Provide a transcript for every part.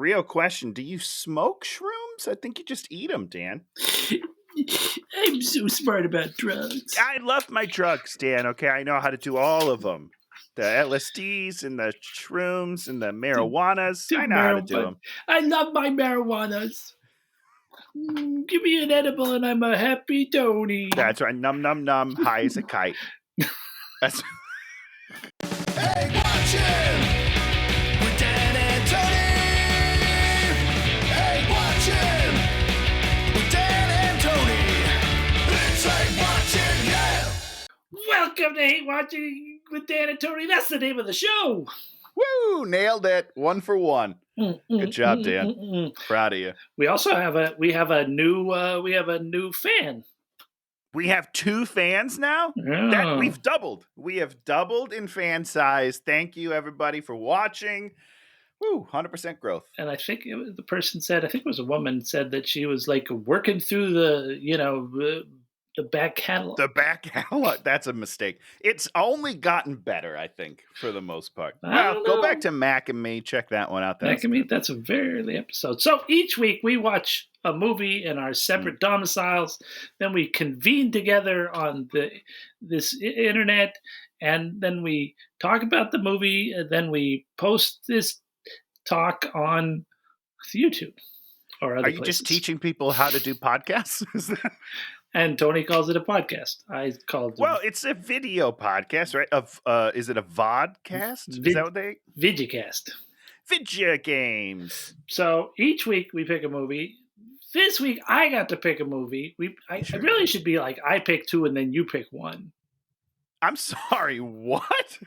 real question. Do you smoke shrooms? I think you just eat them, Dan. I'm so smart about drugs. I love my drugs, Dan. Okay, I know how to do all of them. The LSDs and the shrooms and the marijuanas. I know how to do them. I love my marijuanas. Give me an edible and I'm a happy Tony. That's right. Num, num, num. High as a kite. That's... Hey, watch him! With Dan and Tony! Hey, watch him! With Dan and Tony! It's like watching, yeah! Welcome to Hate Watching with Dan and Tony. That's the name of the show. Woo! Nailed it. 1 for 1. Good job, Dan. Proud of you. We also have a new fan. We have 2 fans now? Yeah. We've doubled. We have doubled in fan size. Thank you, everybody, for watching. Woo, 100% growth. And I think the person said, I think it was a woman, said that she was like working through the back catalog. The back catalog. That's a mistake. It's only gotten better, I think, for the most part. Well, go back to Mac and Me. Check that one out. Mac and Me, that's a very early episode. So each week we watch a movie in our separate domiciles. Then we convene together on this internet, and then we talk about the movie, and then we post this talk on YouTube or other Are you places. just teaching people how to do podcasts? And Tony calls it a podcast. I called it. Well, it's a video podcast, right? Is it a vodcast? Is that what they? Vidicast. Video games. So each week we pick a movie. This week I got to pick a movie. I really should be like, I pick 2 and then you pick 1. I'm sorry, what?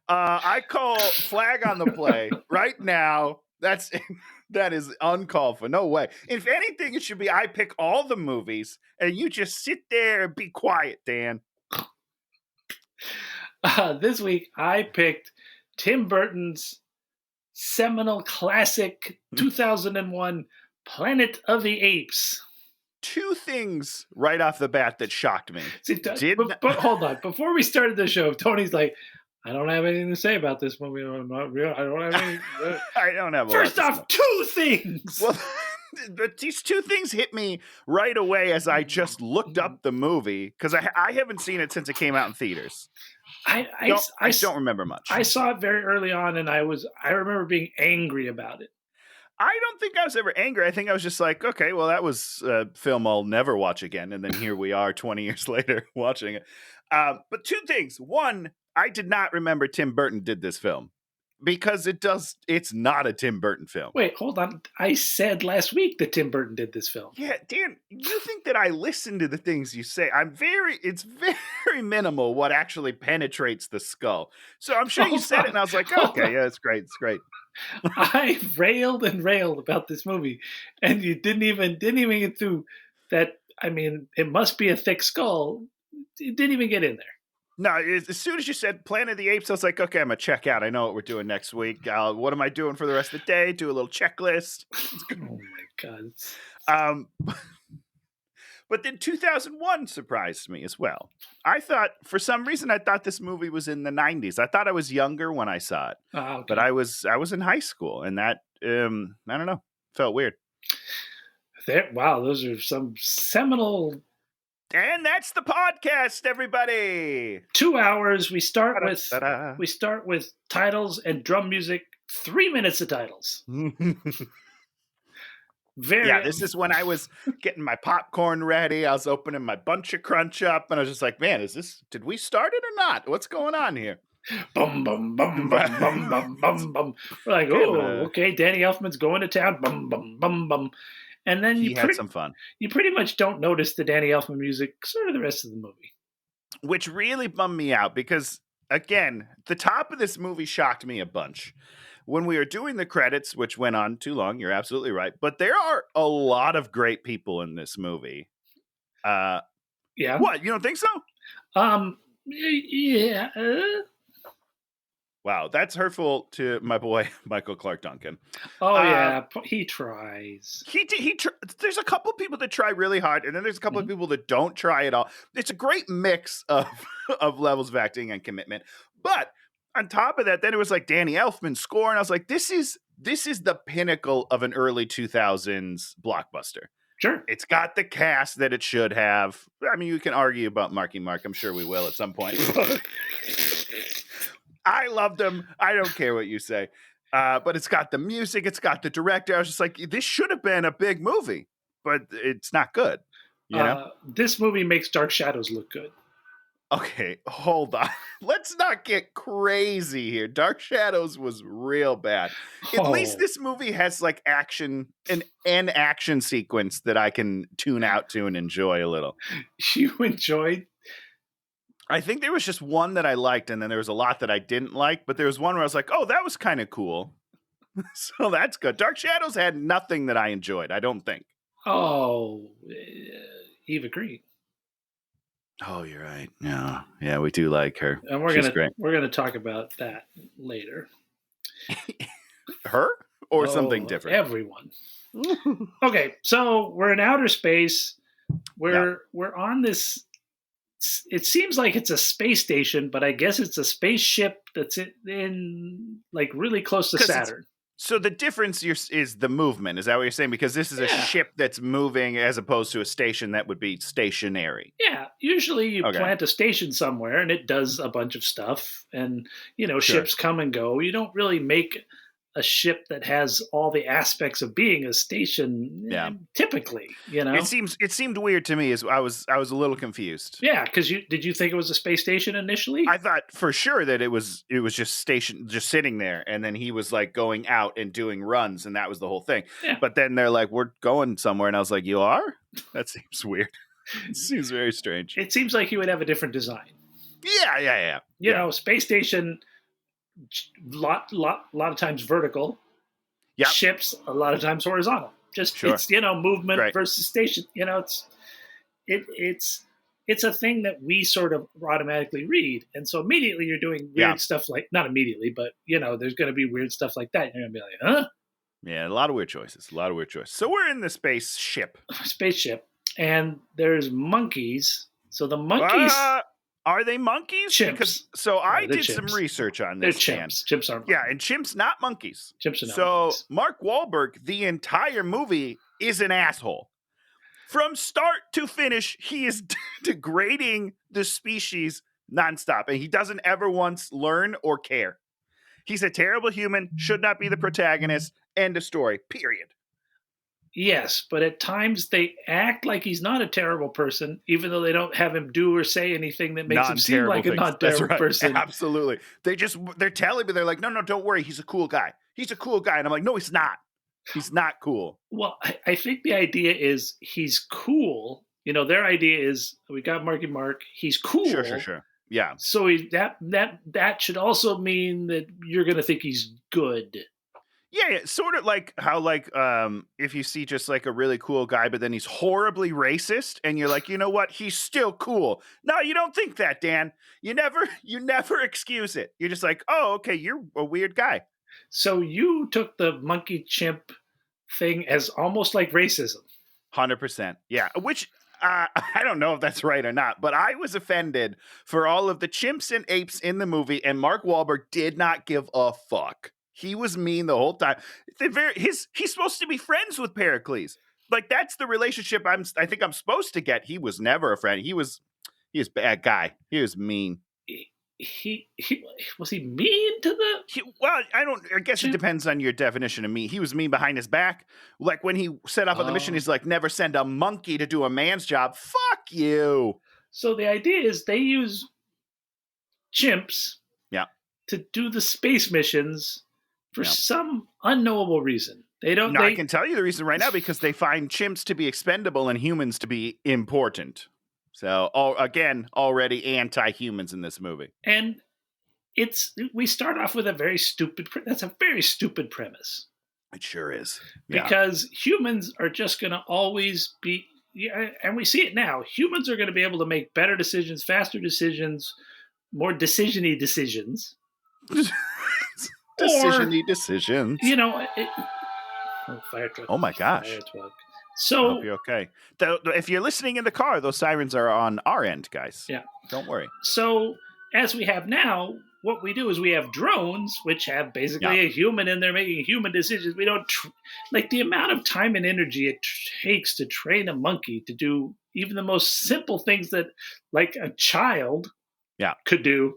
I call flag on the play right now. That is uncalled for. No way. If anything, it should be I pick all the movies and you just sit there and be quiet, Dan. This week I picked Tim Burton's seminal classic 2001 Planet of the Apes. 2 things right off the bat that shocked me. See, but hold on. Before we started the show, Tony's like, I don't have anything to say about this movie. I don't have any. I don't have. First off, 2 things. Well, but these 2 things hit me right away as I just looked up the movie because I haven't seen it since it came out in theaters. I don't remember much. I saw it very early on, and I remember being angry about it. I don't think I was ever angry. I think I was just like, okay, well, that was a film I'll never watch again. And then here we are 20 years later watching it. But 2 things. One, I did not remember Tim Burton did this film because it's not a Tim Burton film. Wait, hold on. I said last week that Tim Burton did this film. Yeah, Dan, you think that I listen to the things you say. It's very minimal what actually penetrates the skull. So I'm sure you said it and I was like, okay, yeah, it's great. It's great. I railed and railed about this movie and you didn't even get through that. I mean, it must be a thick skull. It didn't even get in there. No, as soon as you said Planet of the Apes, I was like, okay, I'm going to check out. I know what we're doing next week. What am I doing for the rest of the day? Do a little checklist. Oh, my God. But then 2001 surprised me as well. For some reason, I thought this movie was in the 90s. I thought I was younger when I saw it. Okay. But I was in high school, and that, I don't know, felt weird. Wow, those are some seminal... And that's the podcast, everybody. 2 hours. We start with titles and drum music. 3 minutes of titles. This is when I was getting my popcorn ready. I was opening my bunch of crunch up, and I was just like, "Man, did we start it or not? What's going on here?" Bum bum bum bum bum bum bum bum. We're like, oh, okay. Danny Elfman's going to town. Bum bum bum bum. And then he had some fun. You pretty much don't notice the Danny Elfman music sort of the rest of the movie. Which really bummed me out because, again, the top of this movie shocked me a bunch. When we were doing the credits, which went on too long, you're absolutely right. But there are a lot of great people in this movie. Yeah. What? You don't think so? Yeah. Wow, that's hurtful to my boy Michael Clark Duncan. Oh yeah, he tries. There's a couple people that try really hard, and then there's a couple of people that don't try at all. It's a great mix of levels of acting and commitment. But on top of that, then it was like Danny Elfman score, and I was like, this is this is the pinnacle of an early 2000s blockbuster. Sure. It's got the cast that it should have. I mean, you can argue about Marky Mark. I'm sure we will at some point. I loved him. I don't care what you say. But it's got the music. It's got the director. I was just like, this should have been a big movie, but it's not good. You know? This movie makes Dark Shadows look good. Okay, hold on. Let's not get crazy here. Dark Shadows was real bad. At least this movie has like action, an action sequence that I can tune out to and enjoy a little. You enjoyed? I think there was just one that I liked, and then there was a lot that I didn't like, but there was one where I was like, oh, that was kind of cool. So that's good. Dark Shadows had nothing that I enjoyed, I don't think. Oh, Eva Green. Oh, you're right. Yeah, we do like her. And we're gonna talk about that later. Her or something different? Everyone. Okay, so we're in outer space. We're on this. It seems like it's a space station, but I guess it's a spaceship that's in like really close to Saturn. So the difference is the movement. Is that what you're saying? Because this is a ship that's moving as opposed to a station that would be stationary. Yeah. Usually you plant a station somewhere and it does a bunch of stuff and, ships come and go. You don't really make a ship that has all the aspects of being a station typically, It seemed weird to me as I was a little confused. Yeah, because did you think it was a space station initially? I thought for sure that it was just sitting there, and then he was like going out and doing runs, and that was the whole thing. Yeah. But then they're like, we're going somewhere, and I was like, you are? That seems weird. It seems very strange. It seems like he would have a different design. Yeah. Space station, lot of times vertical. Yep. Ships a lot of times horizontal. It's movement versus station. It's a thing that we sort of automatically read, and so immediately you're doing weird stuff like, not immediately, but there's going to be weird stuff like that. You're going to be like, huh? Yeah, a lot of weird choices. So we're in the spaceship, and there's monkeys. So the monkeys. Are they monkeys? Chimps. I did some research on this. They're chimps. Chimps are monkeys. Yeah, and chimps, not monkeys. Chimps are not So monkeys. Mark Wahlberg, the entire movie, is an asshole. From start to finish, he is degrading the species nonstop, and he doesn't ever once learn or care. He's a terrible human, should not be the protagonist, end of story, period. Yes, but at times they act like he's not a terrible person, even though they don't have him do or say anything that makes him seem like a non-terrible person. Absolutely. They're telling me, they're like, no, don't worry, he's a cool guy. He's a cool guy. And I'm like, no, he's not. He's not cool. Well, I think the idea is he's cool. Their idea is we got Marky Mark. He's cool. Sure. Yeah. So that should also mean that you're going to think he's good. Yeah, sort of like how if you see just like a really cool guy, but then he's horribly racist, and you're like, you know what? He's still cool. No, you don't think that, Dan. You never excuse it. You're just like, oh, okay, you're a weird guy. So you took the monkey chimp thing as almost like racism. 100%. Yeah, which I don't know if that's right or not, but I was offended for all of the chimps and apes in the movie, and Mark Wahlberg did not give a fuck. He was mean the whole time. He's supposed to be friends with Pericles. Like, that's the relationship I think I'm supposed to get. He was never a friend. He was a bad guy. He was mean. He was he mean to the? I guess it depends on your definition of mean. He was mean behind his back. Like when he set off on the mission, he's like, never send a monkey to do a man's job. Fuck you. So the idea is they use chimps to do the space missions for some unknowable reason. I can tell you the reason right now, because they find chimps to be expendable and humans to be important. So, already anti-humans in this movie. And we start off with that's a very stupid premise. It sure is. Yeah. Because humans are just going to always be, and we see it now, humans are going to be able to make better decisions, faster decisions, more decisiony decisions. Decisions. Fire truck. Oh my gosh. Fire truck. So, I hope you're okay. If you're listening in the car, those sirens are on our end, guys. Yeah. Don't worry. So, as we have now, what we do is we have drones, which have basically a human in there making human decisions. We don't like the amount of time and energy it takes to train a monkey to do even the most simple things that like a child could do.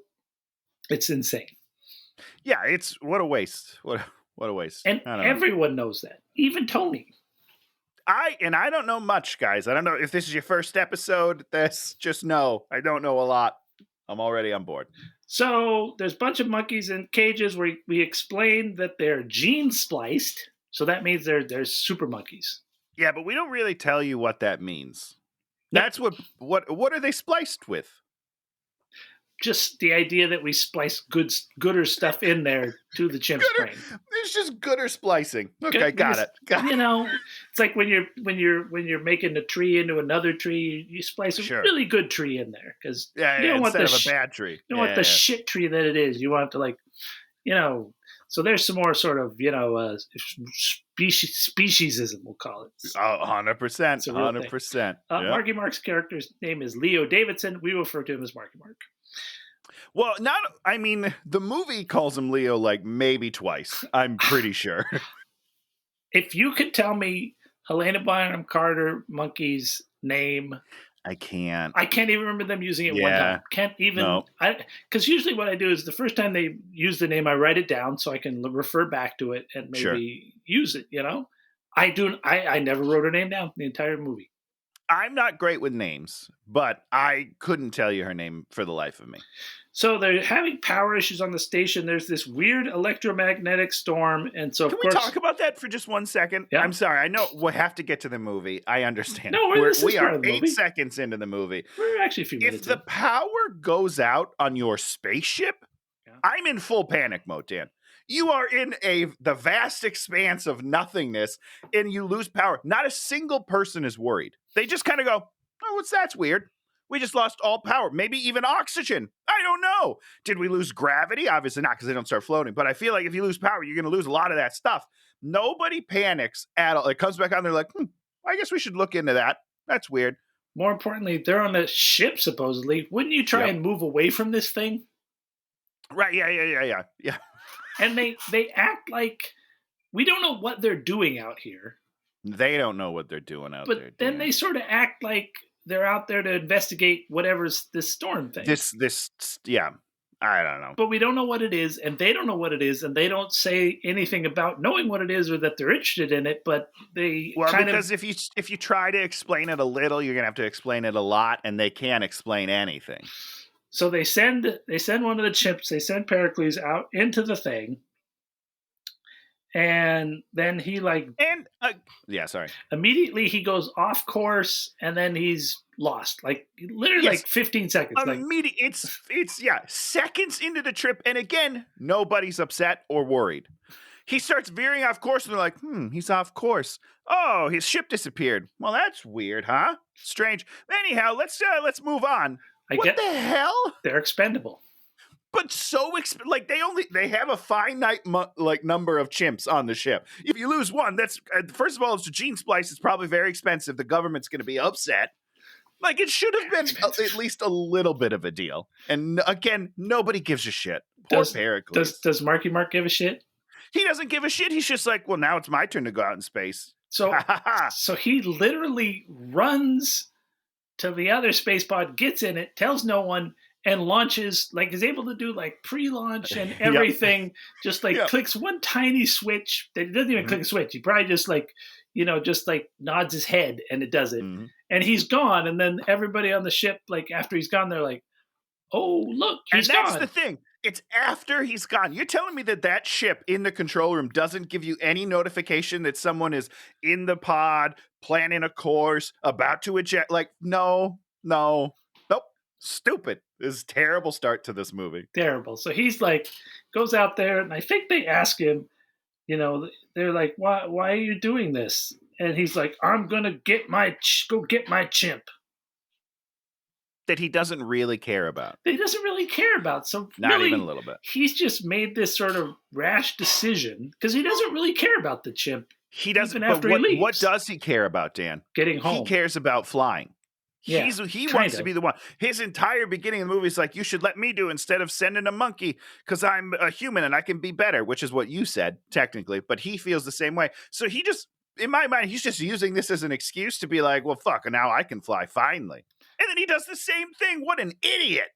It's insane. Yeah, it's what a waste. What a waste. And everyone knows that, even Tony. I don't know much, guys. I don't know if this is your first episode. Just know I don't know a lot. I'm already on board. So there's a bunch of monkeys in cages where we explain that they're gene spliced. So that means they're super monkeys. Yeah, but we don't really tell you what that means. That's what are they spliced with? Just the idea that we splice gooder stuff in there to the chimp's brain. It's just gooder splicing. Okay, got it. It's like when you're making a tree into another tree, you splice a really good tree in there because you don't want a bad tree. You don't want the shit tree that it is. You want to So there's some more sort of speciesism, we'll call it. 100%. 100%. Marky Mark's character's name is Leo Davidson. We refer to him as Marky Mark. Well, the movie calls him Leo like maybe twice. I'm pretty sure. If you could tell me Helena Bonham Carter monkey's name, I can't. I can't even remember them using it one time. Can't even. Because usually what I do is the first time they use the name, I write it down so I can refer back to it and maybe use it. I never wrote her name down the entire movie. I'm not great with names, but I couldn't tell you her name for the life of me. So they're having power issues on the station. There's this weird electromagnetic storm. And so, Can we talk about that for just 1 second? Yeah. I'm sorry. I know we'll have to get to the movie. I understand. No, we are 8 seconds into the movie. We're actually a few minutes If the power goes out on your spaceship, I'm in full panic mode, Dan. You are in the vast expanse of nothingness and you lose power. Not a single person is worried. They just kind of go, oh, that's weird. We just lost all power. Maybe even oxygen. I don't know. Did we lose gravity? Obviously not, because they don't start floating. But I feel like if you lose power, you're going to lose a lot of that stuff. Nobody panics at all. It comes back on. They're like, I guess we should look into that. That's weird. More importantly, they're on a ship, supposedly. Wouldn't you try and move away from this thing? Right. Yeah. And they act like we don't know what they're doing out here. They don't know what they're doing out there. But then they sort of act like they're out there to investigate whatever's this storm thing. I don't know. But we don't know what it is, and they don't know what it is, and they don't say anything about knowing what it is or that they're interested in it, but because if you try to explain it a little, you're going to have to explain it a lot, and they can't explain anything. So they send one of the chimps, they send Pericles out into the thing, and then he immediately he goes off course, and then he's lost, literally 15 seconds. It's seconds into the trip, and again, nobody's upset or worried. He starts veering off course, and they're like, he's off course. Oh, his ship disappeared. Well, that's weird, huh? Strange. Anyhow, let's move on. What the hell? They're expendable. But they have a finite number of chimps on the ship. If you lose one, that's first of all, it's a gene splice. It's probably very expensive. The government's going to be upset. It should have been at least a little bit of a deal. And again, nobody gives a shit. Poor Pericles. Does Marky Mark give a shit? He doesn't give a shit. He's just like, well, now it's my turn to go out in space. So he literally runs to the other space pod, gets in it, tells no one, and launches, is able to do pre-launch and everything. Just clicks one tiny switch. That doesn't even click a switch. He probably just nods his head and it does it. And he's gone. And then everybody on the ship, after he's gone, they're like, oh, look, he's gone. And that's the thing. It's after he's gone. You're telling me that ship in the control room doesn't give you any notification that someone is in the pod, planning a course, about to eject? No. Nope. Stupid. This is a terrible start to this movie. Terrible. So he's goes out there, and I think they ask him, they're like, why are you doing this? And he's like, I'm going to go get my chimp. That he doesn't really care about. So not really, even a little bit. He's just made this sort of rash decision because he doesn't really care about the chimp. He doesn't. But what does he care about, Dan? Getting home. He cares about flying. Yeah, He kind wants to of. be the one. His entire beginning of the movie is like, you should let me do instead of sending a monkey because I'm a human and I can be better, which is what you said technically. But he feels the same way. So he just, in my mind, he's just using this as an excuse to be like, well, fuck, now I can fly finally. And then he does the same thing. What an idiot.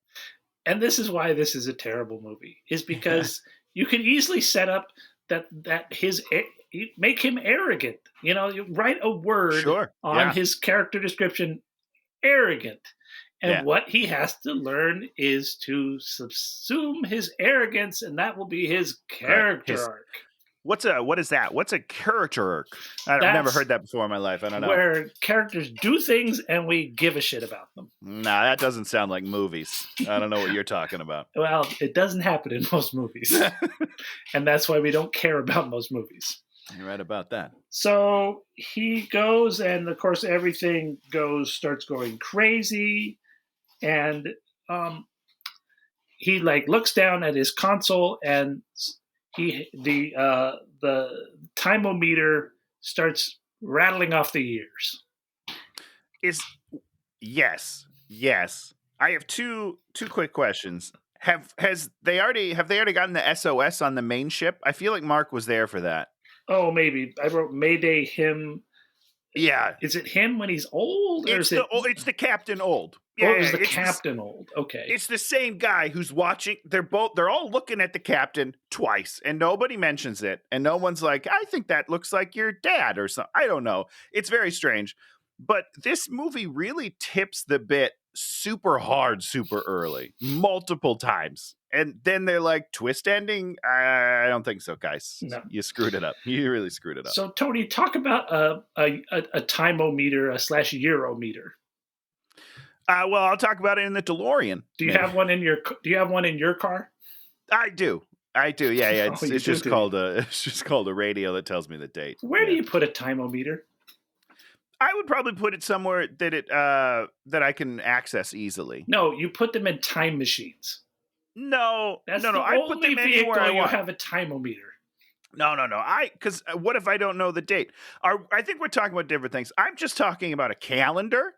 And this is why this is a terrible movie, is because you can easily set up that make him arrogant. You know, you write a word on his character description, arrogant. And what he has to learn is to subsume his arrogance, and that will be his character arc. What is that? What's a character arc? I've never heard that before in my life. I don't know. Where characters do things and we give a shit about them. Nah, that doesn't sound like movies. I don't know what you're talking about. Well, it doesn't happen in most movies. And that's why we don't care about most movies. You're right about that. So he goes, and of course everything starts going crazy, and he like looks down at his console, and the Timo Meter starts rattling off the years. Yes. I have two quick questions. Have they already gotten the SOS on the main ship? I feel like Mark was there for that. Oh, maybe. I wrote Mayday him. Yeah. Is it him when he's old? Or it's the captain old. Yeah, it was the captain old. Okay. It's the same guy who's watching. They're all looking at the captain twice, and nobody mentions it. And no one's like, I think that looks like your dad or something. I don't know. It's very strange. But this movie really tips the bit super hard, super early, multiple times. And then they're like, twist ending? I don't think so, guys. No. You screwed it up. You really screwed it up. So, Tony, talk about a Timo Meter / Euro meter. Well, I'll talk about it in the DeLorean. Do you have one in your car? I do. Yeah. It's just called a radio that tells me the date. Where do you put a Timo Meter? I would probably put it somewhere that I can access easily. No, you put them in time machines. No. I put them anywhere I want. You have a Timo Meter. No. Because what if I don't know the date? I think we're talking about different things. I'm just talking about a calendar.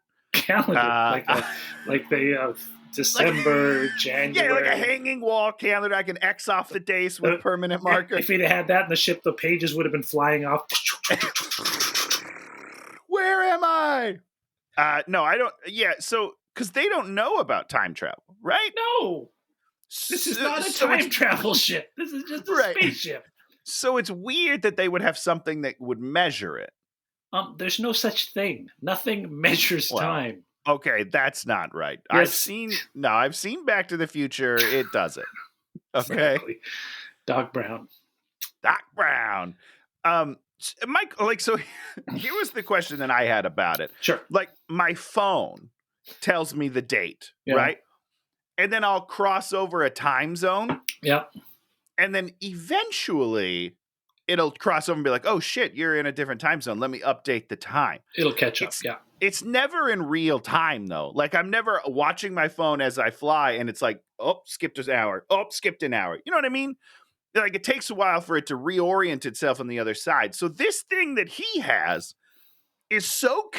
Like the December, January. Yeah, like a hanging wall calendar. I can X off the days with a permanent marker. If he'd had that in the ship, the pages would have been flying off. Where am I? No, I don't. Yeah, so because they don't know about time travel, right? No, this is not a time travel ship. This is just a spaceship. So it's weird that they would have something that would measure it. There's no such thing. Nothing measures time. Okay, that's not right. Yes. I've seen Back to the Future. It does it. Okay. Exactly. Doc Brown. Mike, so here was the question that I had about it. Sure. Like, my phone tells me the date, right? And then I'll cross over a time zone. Yeah. And then eventually it'll cross over and be like, oh shit, you're in a different time zone. Let me update the time. It'll catch up. Yeah. It's never in real time though. Like, I'm never watching my phone as I fly and it's like, oh, skipped an hour. Oh, skipped an hour. You know what I mean? Like, it takes a while for it to reorient itself on the other side. So this thing that he has is so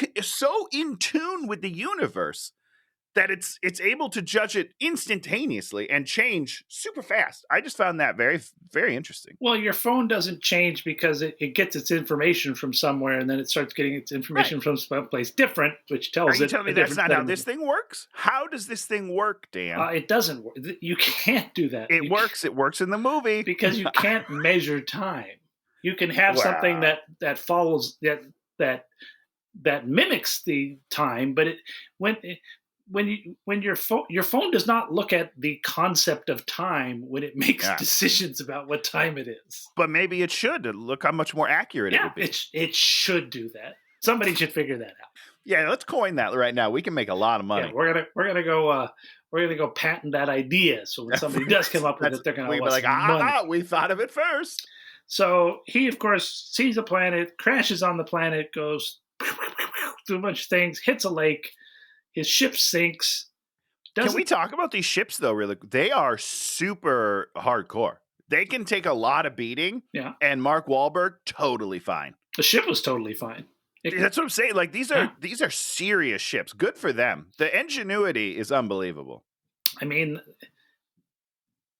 in tune with the universe that it's able to judge it instantaneously and change super fast. I just found that very, very interesting. Well, your phone doesn't change because it gets its information from somewhere, and then it starts getting its information from someplace different, which tells it. Are you telling me that's not how this thing works? How does this thing work, Dan? It doesn't work. You can't do that. It works. It works in the movie. Because you can't measure time. You can have something that follows that mimics the time, but when your phone does not look at the concept of time when it makes decisions about what time it is. But maybe it should look how much more accurate it would be. It should do that. Somebody should figure that out. Yeah, let's coin that right now. We can make a lot of money. Yeah, we're gonna go patent that idea. So when somebody does come up with it, they're gonna be like, money. We thought of it first. So he, of course, sees a planet, crashes on the planet, goes through a bunch of things, hits a lake. His ship sinks. Can we talk about these ships, though, really? They are super hardcore. They can take a lot of beating. Yeah. And Mark Wahlberg, totally fine. The ship was totally fine. That's what I'm saying. Like these are serious ships. Good for them. The ingenuity is unbelievable. I mean,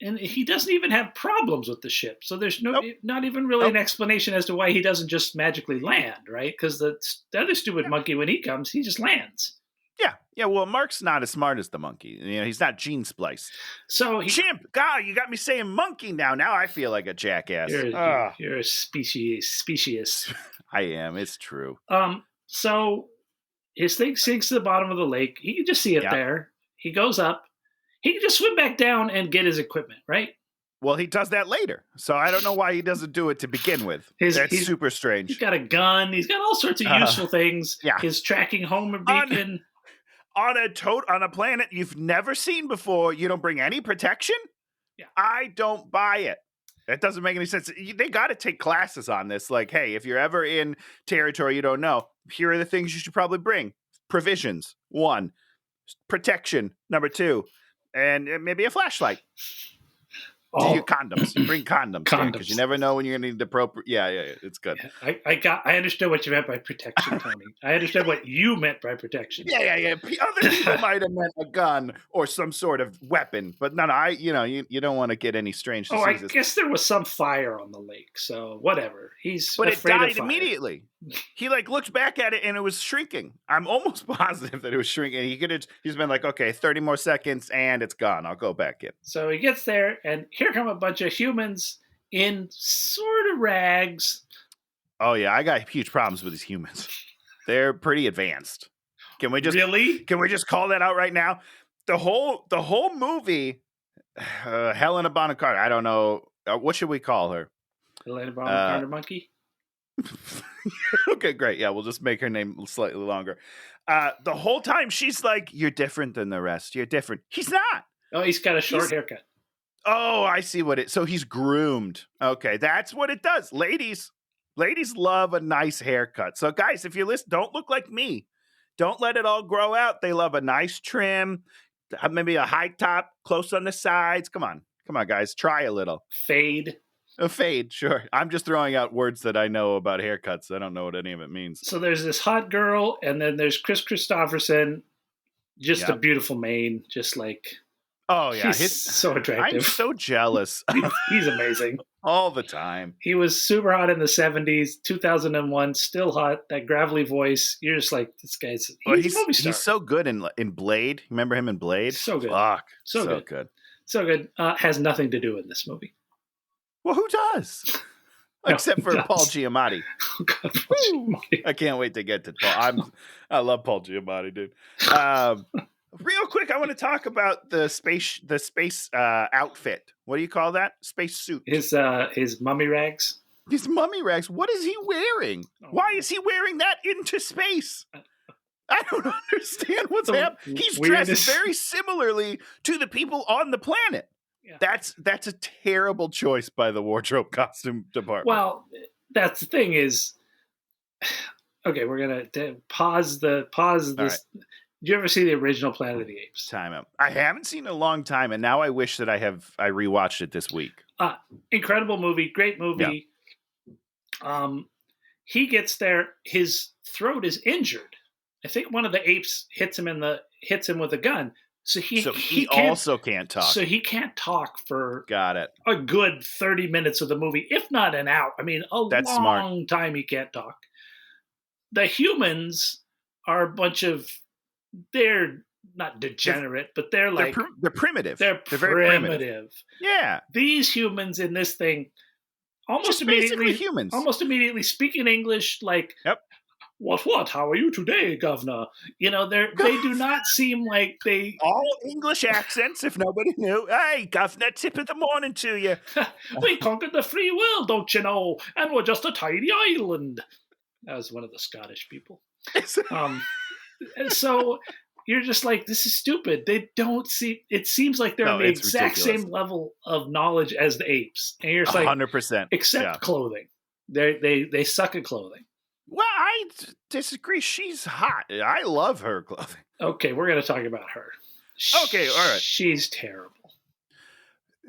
and he doesn't even have problems with the ship, so there's not even really an explanation as to why he doesn't just magically land, right? Because the other stupid monkey, when he comes, he just lands. Yeah. Well, Mark's not as smart as the monkey. He's not gene spliced. So chimp. God, you got me saying monkey now. Now I feel like a jackass. You're a species. I am. It's true. So his thing sinks to the bottom of the lake. He can just see it there. He goes up. He can just swim back down and get his equipment, right? Well, he does that later. So I don't know why he doesn't do it to begin with. That's super strange. He's got a gun. He's got all sorts of useful things. Yeah. His tracking homer beacon. On a planet you've never seen before, you don't bring any protection? Yeah. I don't buy it. That doesn't make any sense. They got to take classes on this. Like, hey, if you're ever in territory you don't know, here are the things you should probably bring. Provisions, 1. Protection, number 2. And maybe a flashlight. Do your condoms. Bring condoms. Because you never know when you're going to need the appropriate. Yeah. It's good. Yeah, I understood what you meant by protection, Tony. I understand what you meant by protection. Yeah. Other people might have meant a gun or some sort of weapon, but no. You don't want to get any strange diseases. I guess there was some fire on the lake, so whatever. But it died immediately. He looked back at it and it was shrinking. I'm almost positive that it was shrinking. He's been like, okay, 30 more seconds and it's gone. I'll go back in. So he gets there and here come a bunch of humans in sort of rags. Oh yeah, I got huge problems with these humans. They're pretty advanced. Can we just call that out right now? The whole movie, Helena Bonham Carter. I don't know what should we call her. Helena Bonham Carter monkey. Okay, great. Yeah, we'll just make her name slightly longer. The whole time she's like, "You're different than the rest. You're different." He's not. Oh, he's got a short haircut. Oh, I see so he's groomed. Okay, that's what it does. Ladies love a nice haircut. So guys, if you listen, don't look like me. Don't let it all grow out. They love a nice trim, maybe a high top, close on the sides. Come on, guys, try a little. Fade. A fade, sure. I'm just throwing out words that I know about haircuts. I don't know what any of it means. So there's this hot girl, and then there's Chris Christopherson, just a beautiful mane, just like... Oh, yeah. He's so attractive. I'm so jealous. He's amazing. All the time. He was super hot in the 70s, 2001, still hot. That gravelly voice. You're just like, this guy's... He's so good in Blade. Remember him in Blade? So good. Fuck. So good. So good. Has nothing to do in this movie. Well, who does? Except for Paul Giamatti. Oh, God, Paul Giamatti. I can't wait to get to Paul. I love Paul Giamatti, dude. Real quick, I want to talk about the space outfit. What do you call that? Space suit. His mummy rags. His mummy rags. What is he wearing? Why is he wearing that into space? I don't understand what's happening. He's dressed very similarly to the people on the planet. Yeah. That's a terrible choice by the wardrobe costume department. Well, that's the thing is, okay, we're gonna pause this. Right. Did you ever see the original Planet of the Apes? Time out. I haven't seen it in a long time, and now I wish that I rewatched it this week. Incredible movie, great movie. Yeah. He gets there, his throat is injured. I think one of the apes hits him with a gun. So he also can't talk. So he can't talk for got it a good 30 minutes of the movie, if not an hour. I mean, That's long time he can't talk. The humans are a bunch of, they're not degenerate, but they're primitive. They're very primitive. Yeah. These humans in this thing almost immediately speaking English like, yep. What? How are you today, Governor? They do not seem like they... All English accents, if nobody knew. Hey, Governor, tip of the morning to you. We conquered the free world, don't you know? And we're just a tiny island. That was one of the Scottish people. So you're just like, this is stupid. They don't see... It seems like they're on the exact same level of knowledge as the apes. And you're just like... 100%. Except clothing. They suck at clothing. Well, I disagree. She's hot. I love her clothing. Okay, we're going to talk about her. Okay, all right. She's terrible.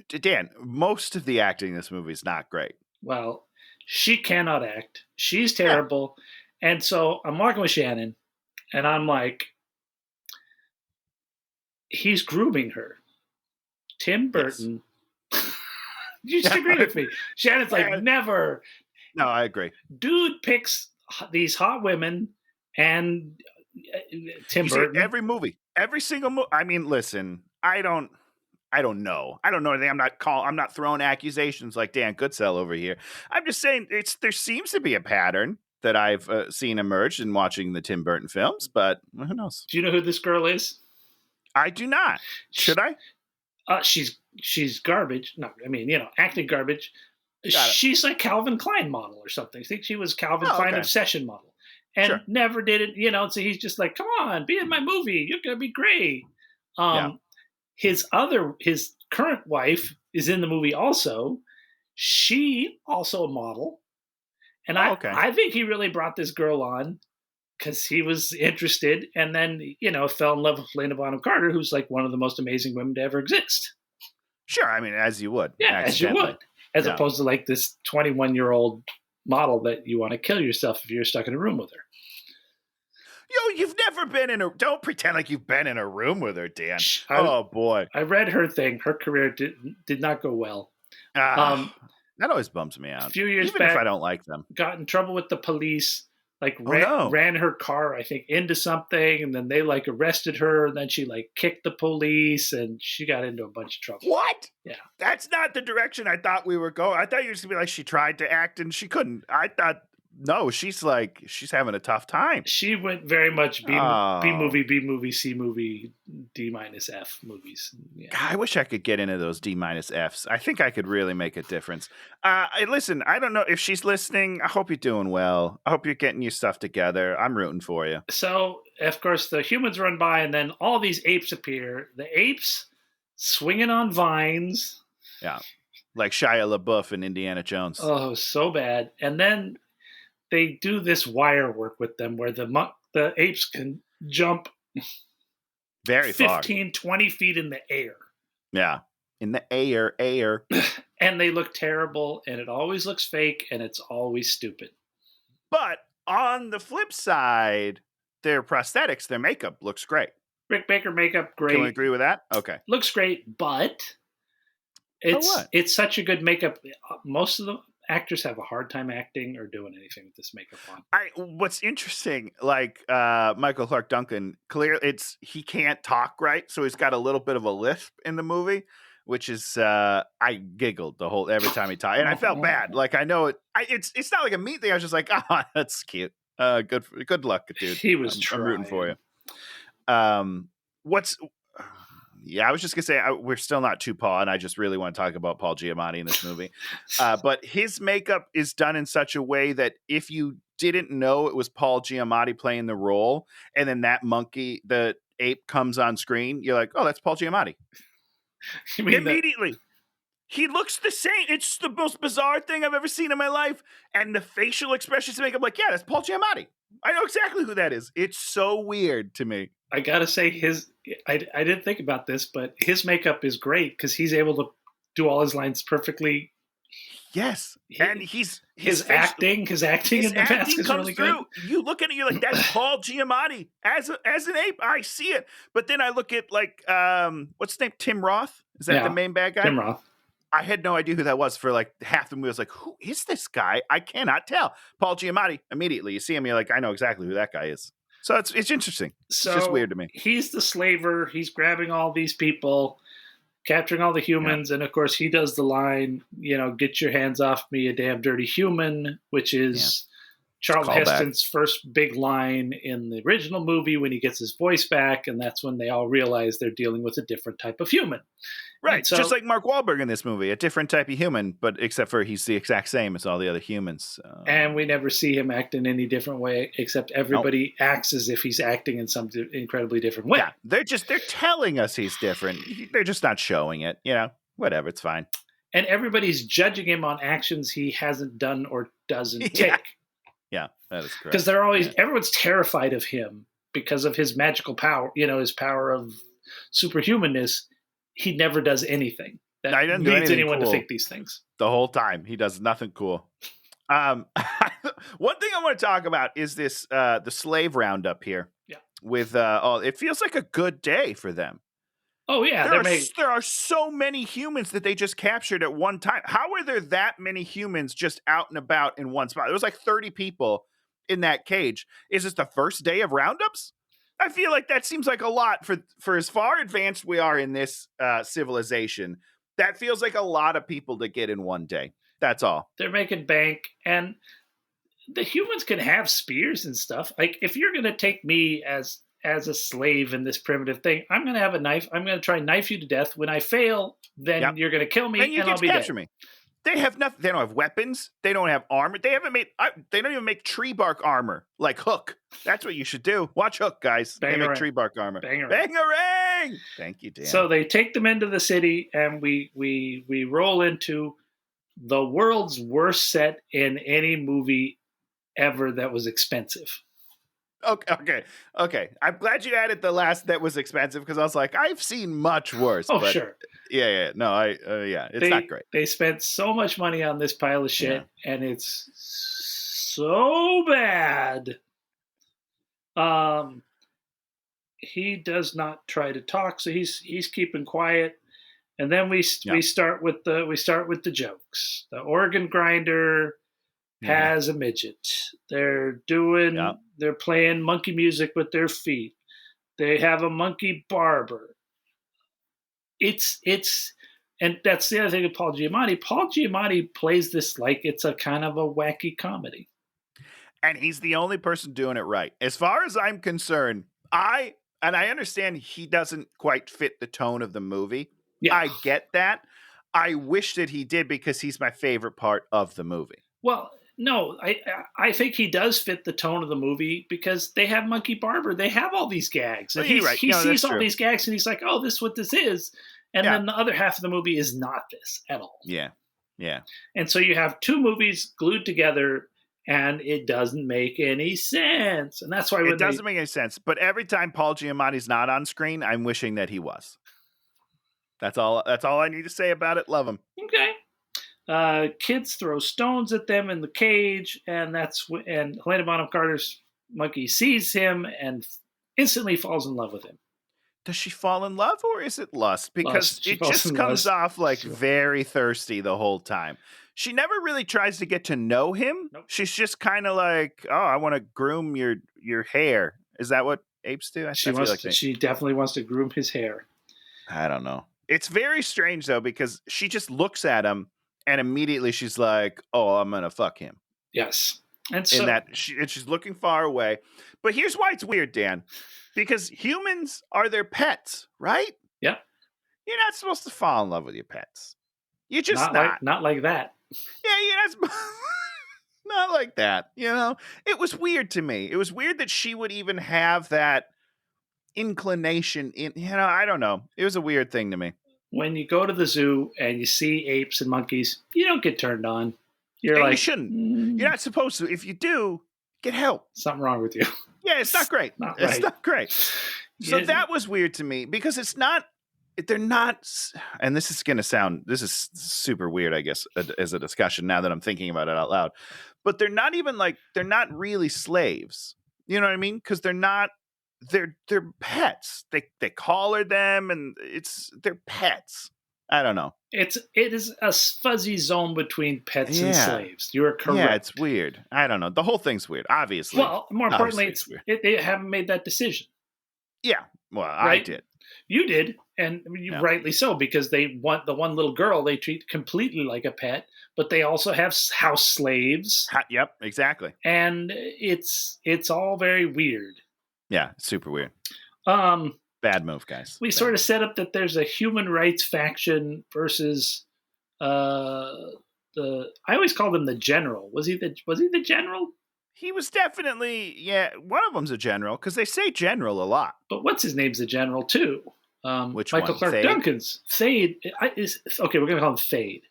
Dan, most of the acting in this movie is not great. Well, she cannot act. She's terrible. And so I'm walking with Shannon, and I'm like, he's grooming her. Tim Burton. Yes. You disagree with me. Shannon's like, never. No, I agree. Dude picks these hot women, and Tim Burton. Every movie, every single movie. I mean, listen, I don't know. I don't know anything. I'm not throwing accusations like Dan Goodsell over here. I'm just saying there seems to be a pattern that I've seen emerge in watching the Tim Burton films, but who knows? Do you know who this girl is? I do not. Should I? She's garbage. No, I mean, acting garbage. She's like Calvin Klein model or something. I think she was Calvin Klein obsession model, and never did it. So he's just like, come on, be in my movie. You're gonna be great. His current wife is in the movie also. She also a model, and I think he really brought this girl on because he was interested, and then fell in love with Helena Bonham Carter, who's like one of the most amazing women to ever exist. Sure, I mean, as you would. Yeah, as you would. As opposed to like this 21-year-old model that you want to kill yourself if you're stuck in a room with her. You've never been in don't pretend like you've been in a room with her, Dan. Oh boy. I read her thing. Her career did not go well. That always bums me out. A few years even back, if I don't like them. Got in trouble with the police. Ran her car, I think, into something, and then they arrested her, and then she kicked the police, and she got into a bunch of trouble. What? Yeah. That's not the direction I thought we were going. I thought you were going to be like she tried to act and she couldn't. I thought, no, she's having a tough time. She went very much B movie, C movie, D-F movies. Yeah. God, I wish I could get into those D-Fs. I think I could really make a difference. Listen, I don't know if she's listening. I hope you're doing well. I hope you're getting your stuff together. I'm rooting for you. So, of course, the humans run by, and then all these apes appear. The apes swinging on vines. Yeah, like Shia LaBeouf in Indiana Jones. Oh, so bad. And then they do this wire work with them where the apes can jump very 15, 20 feet in the air. Yeah, in the air. And they look terrible, and it always looks fake, and it's always stupid. But on the flip side, their prosthetics, their makeup looks great. Rick Baker makeup, great. Can we agree with that? Okay. Looks great, but it's such a good makeup. Most of the actors have a hard time acting or doing anything with this makeup on. What's interesting, Michael Clark Duncan, clearly he can't talk right, so he's got a little bit of a lisp in the movie, which is I giggled every time he talked, and I felt bad. I know it's not like a meat thing. I was just like, oh, that's cute. Good luck, dude. He was trying. I'm rooting for you. I was just gonna say we're still not to Paul, and I just really want to talk about Paul Giamatti in this movie. But his makeup is done in such a way that if you didn't know it was Paul Giamatti playing the role, and then that monkey, the ape, comes on screen, you're like, oh, that's Paul Giamatti. Immediately. He looks the same. It's the most bizarre thing I've ever seen in my life. And the facial expressions make him like, yeah, that's Paul Giamatti. I know exactly who that is. It's so weird to me. I gotta say, I didn't think about this, but his makeup is great because he's able to do all his lines perfectly. Yes, and his acting in the mask is really good. You look at it, you're like, that's Paul Giamatti as an ape. I see it, but then I look at what's his name, Tim Roth? Is that the main bad guy? Tim Roth. I had no idea who that was for half the movie. I was like, who is this guy? I cannot tell. Paul Giamatti. Immediately, you see him, you're like, I know exactly who that guy is. So it's interesting. So it's just weird to me. He's the slaver. He's grabbing all these people, capturing all the humans, and of course he does the line, get your hands off me, you damn dirty human, which is Charlton Heston's first big line in the original movie when he gets his voice back, and that's when they all realize they're dealing with a different type of human. Right, so, just like Mark Wahlberg in this movie, a different type of human, but except for he's the exact same as all the other humans. And we never see him act in any different way, except everybody acts as if he's acting in some incredibly different way. Yeah, they're telling us he's different. They're just not showing it. Whatever, it's fine. And everybody's judging him on actions he hasn't done or doesn't take. Yeah, that is correct. Because everyone's terrified of him because of his magical power, his power of superhumanness. He never does anything that leads anyone to think these things. The whole time. He does nothing cool. One thing I want to talk about is this the slave roundup here. Yeah. With it feels like a good day for them. Oh yeah, There are so many humans that they just captured at one time. How are there that many humans just out and about in one spot? There was like 30 people in that cage. Is this the first day of roundups? I feel like that seems like a lot for as far advanced we are in this civilization. That feels like a lot of people to get in one day. That's all. They're making bank, and the humans can have spears and stuff. Like, if you're going to take me as a slave in this primitive thing, I'm going to have a knife. I'm going to try and knife you to death. When I fail, then you're going to kill me, and I'll be dead. Me. They have nothing. They don't have weapons. They don't have armor. They haven't made. They don't even make tree bark armor like Hook. That's what you should do. Watch Hook, guys. They make tree bark armor. Bang-a-rang! Thank you, Dan. So they take them into the city, and we roll into the world's worst set in any movie ever that was expensive. Okay. I'm glad you added the last that was expensive, because I was like, I've seen much worse. Oh, sure. Yeah. No, it's not great. They spent so much money on this pile of shit, and it's so bad. He does not try to talk, so he's keeping quiet. And then we start with the jokes. The organ grinder has a midget. They're playing monkey music with their feet. They have a monkey barber. And that's the other thing with Paul Giamatti. Paul Giamatti plays this like it's a kind of a wacky comedy. And he's the only person doing it right. As far as I'm concerned, I understand he doesn't quite fit the tone of the movie. Yeah. I get that. I wish that he did, because he's my favorite part of the movie. Well, no, I think he does fit the tone of the movie, because they have Monkey Barber. They have all these gags. And he sees all these gags, and he's like, oh, this is what this is. And then the other half of the movie is not this at all. Yeah. And so you have two movies glued together, and it doesn't make any sense. And that's why it doesn't make any sense. But every time Paul Giamatti's not on screen, I'm wishing that he was. That's all I need to say about it. Love him. Okay. Kids throw stones at them in the cage, and Helena Bonham Carter's monkey sees him and instantly falls in love with him. Does she fall in love, or is it lust? Because it just comes off like very thirsty the whole time. She never really tries to get to know him. Nope. She's just kind of like, oh, I want to groom your hair. Is that what apes do? She definitely wants to groom his hair. I don't know. It's very strange, though, because she just looks at him, and immediately she's like, oh, I'm going to fuck him. Yes. And she's looking far away. But here's why it's weird, Dan. Because humans are their pets, right? Yeah. You're not supposed to fall in love with your pets. You're just not like that. Yeah, you're not like that, you know? It was weird to me. It was weird that she would even have that inclination in, I don't know. It was a weird thing to me. When you go to the zoo and you see apes and monkeys, you don't get turned on. You shouldn't. You're not supposed to. If you do, get help. Something wrong with you. Yeah, it's not great. It's not great. So that was weird to me, because they're not, and this is super weird, I guess, as a discussion now that I'm thinking about it out loud, but they're not really slaves. You know what I mean? Because they're pets. They collar them, and they're pets. I don't know. It is a fuzzy zone between pets and slaves. You are correct. Yeah, it's weird. I don't know. The whole thing's weird, obviously. Well, more importantly, they haven't made that decision. Yeah. Well, right? I did. You did, and rightly so, because they want the one little girl they treat completely like a pet, but they also have house slaves. Yep, exactly. And it's all very weird. Yeah, super weird. Bad move, guys. We sort of set up that there's a human rights faction versus I always called him the general. Was he the general? He was definitely, one of them's a general, because they say general a lot. But what's his name's a general too? Which Michael one? Clark Thade? Duncan's Thade okay. We're gonna call him Thade.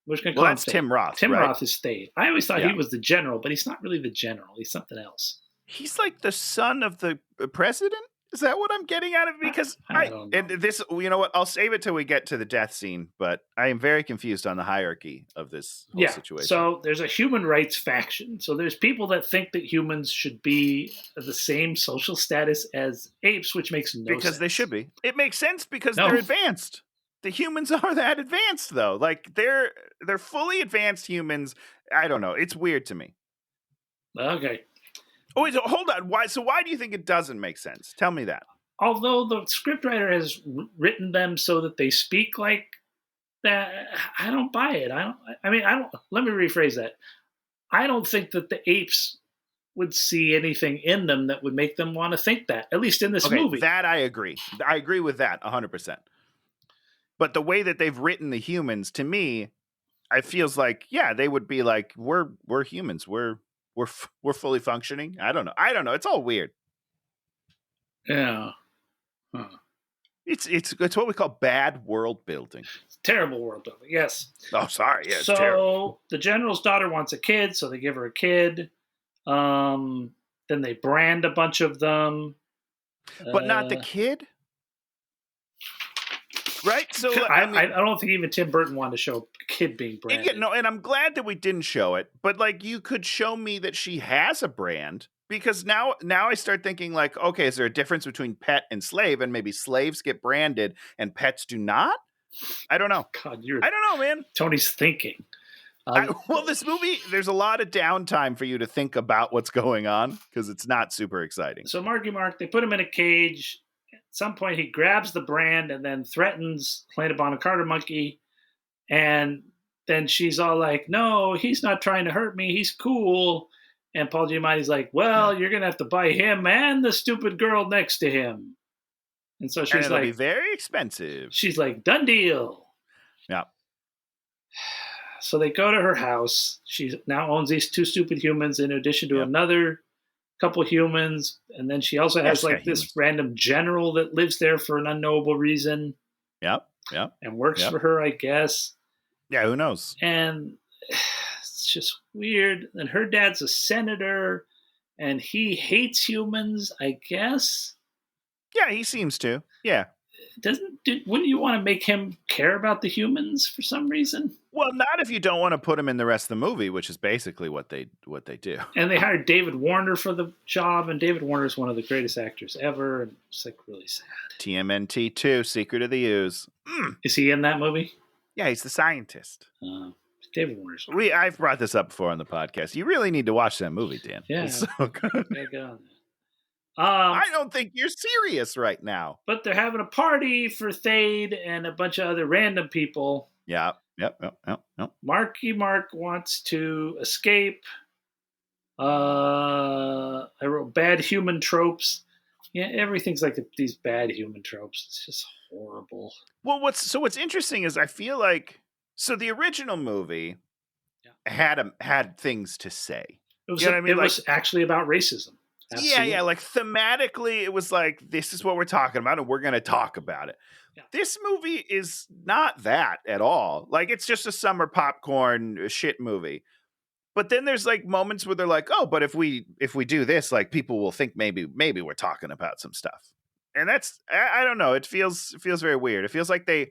We're just gonna call him that's Thade. Tim Roth. Tim right? Roth is Thade. I always thought he was the general, but he's not really the general. He's something else. He's like the son of the president. Is that what I'm getting out of it? Because I don't know. and this, you know what? I'll save it till we get to the death scene, but I am very confused on the hierarchy of this whole situation. So there's a human rights faction. So there's people that think that humans should be the same social status as apes, which makes no sense. Because they should be. It makes sense because No. they're advanced. The humans are that advanced, though. Like they're fully advanced humans. I don't know. It's weird to me. Okay. Oh, wait, so hold on. Why do you think it doesn't make sense? Tell me that. Although the scriptwriter has written them so that they speak like that, I don't buy it. I don't. Let me rephrase that. I don't think that the apes would see anything in them that would make them want to think that. At least in this movie. That I agree. I agree with that 100%. But the way that they've written the humans, to me, it feels like, yeah, they would be like, we're humans. We're fully functioning. I don't know. It's all weird. Yeah. Huh. It's what we call bad world building. It's terrible world building. Yes. Oh, sorry. Yeah, it's so terrible. The general's daughter wants a kid, so they give her a kid. Then they brand a bunch of them. But not the kid? Right? So I don't think even Tim Burton wanted to show a kid being branded. And I'm glad that we didn't show it. But like, you could show me that she has a brand, because now I start thinking like, okay, is there a difference between pet and slave? And maybe slaves get branded and pets do not? I don't know. God, I don't know, man. Tony's thinking. Well, this movie, there's a lot of downtime for you to think about what's going on because it's not super exciting. So Marky Mark, they put him in a cage. At some point, he grabs the brand and then threatens Helena Bonham Carter Monkey. And then she's all like, no, he's not trying to hurt me. He's cool. And Paul Giamatti's like, well, you're going to have to buy him and the stupid girl next to him. And so she's it'll like, be very expensive. She's like, done deal. Yeah. So they go to her house. She now owns these two stupid humans in addition to another couple humans. And then she also has like this random general that lives there for an unknowable reason. Yep. And works for her, I guess. Yeah, who knows? And it's just weird. And her dad's a senator and he hates humans, I guess. Yeah, he seems to. Yeah. Wouldn't you want to make him care about the humans for some reason? Well, not if you don't want to put him in the rest of the movie, which is basically what they do. And they hired David Warner for the job, and David Warner is one of the greatest actors ever, and it's like really sad. TMNT 2, Secret of the Ooze. Is he in that movie? Yeah, he's the scientist. David Warner's. I've brought this up before on the podcast. You really need to watch that movie, Dan. Yeah, it's so good. Gotta get on that. I don't think you're serious right now. But they're having a party for Thade and a bunch of other random people. Yeah. Yep. Marky Mark wants to escape. I wrote bad human tropes. Yeah, everything's like these bad human tropes. It's just horrible. Well, what's interesting is I feel like the original movie had things to say. It was actually about racism. Absolutely. Yeah. Like thematically, it was like, this is what we're talking about, and we're going to talk about it. Yeah. This movie is not that at all. Like, it's just a summer popcorn shit movie. But then there's like moments where they're like, oh, but if we do this, like people will think maybe we're talking about some stuff. And that's, I don't know. It feels very weird. It feels like they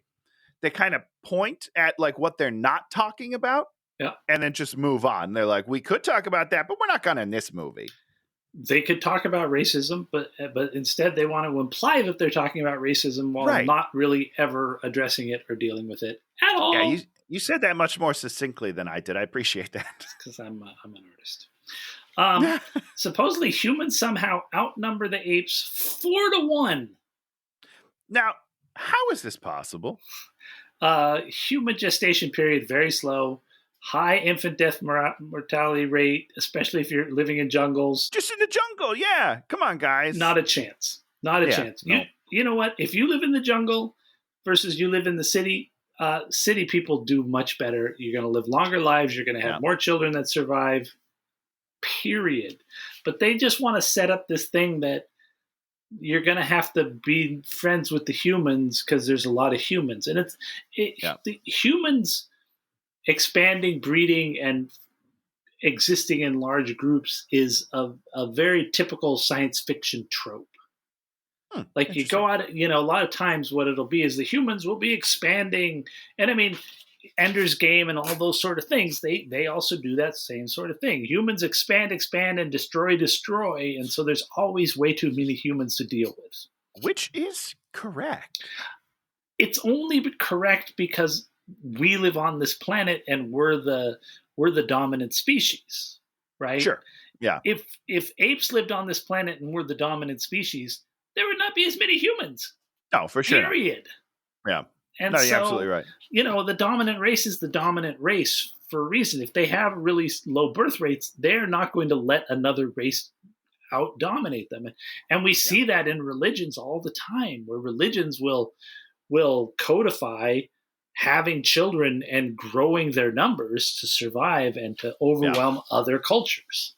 kind of point at like what they're not talking about. Yeah. And then just move on. They're like, we could talk about that, but we're not going to in this movie. They could talk about racism, but instead they want to imply that they're talking about racism while not really ever addressing it or dealing with it at all. Yeah, you said that much more succinctly than I did. I appreciate that. Because I'm an artist. Supposedly humans somehow outnumber the apes 4-1. Now, how is this possible? Human gestation period, very slow. High infant death mortality rate, especially if you're living in jungles. Just in the jungle, yeah. Come on, guys. Not a chance. Not a chance. No. You know what? If you live in the jungle versus you live in the city, city people do much better. You're going to live longer lives. You're going to have more children that survive, period. But they just want to set up this thing that you're going to have to be friends with the humans because there's a lot of humans. And the humans expanding, breeding, and existing in large groups is a very typical science fiction trope. Like you go out, a lot of times what it'll be is the humans will be expanding. And I mean, Ender's Game and all those sort of things, they also do that same sort of thing. Humans expand, and destroy. And so there's always way too many humans to deal with. Which is correct. It's only correct because we live on this planet and we're the dominant species, right? Sure. Yeah. If apes lived on this planet and we're the dominant species, there would not be as many humans. No, for sure. Period. Yeah. And no, so, you're absolutely right. The dominant race is the dominant race for a reason. If they have really low birth rates, they're not going to let another race out dominate them. And we see that in religions all the time, where religions will codify having children and growing their numbers to survive and to overwhelm other cultures.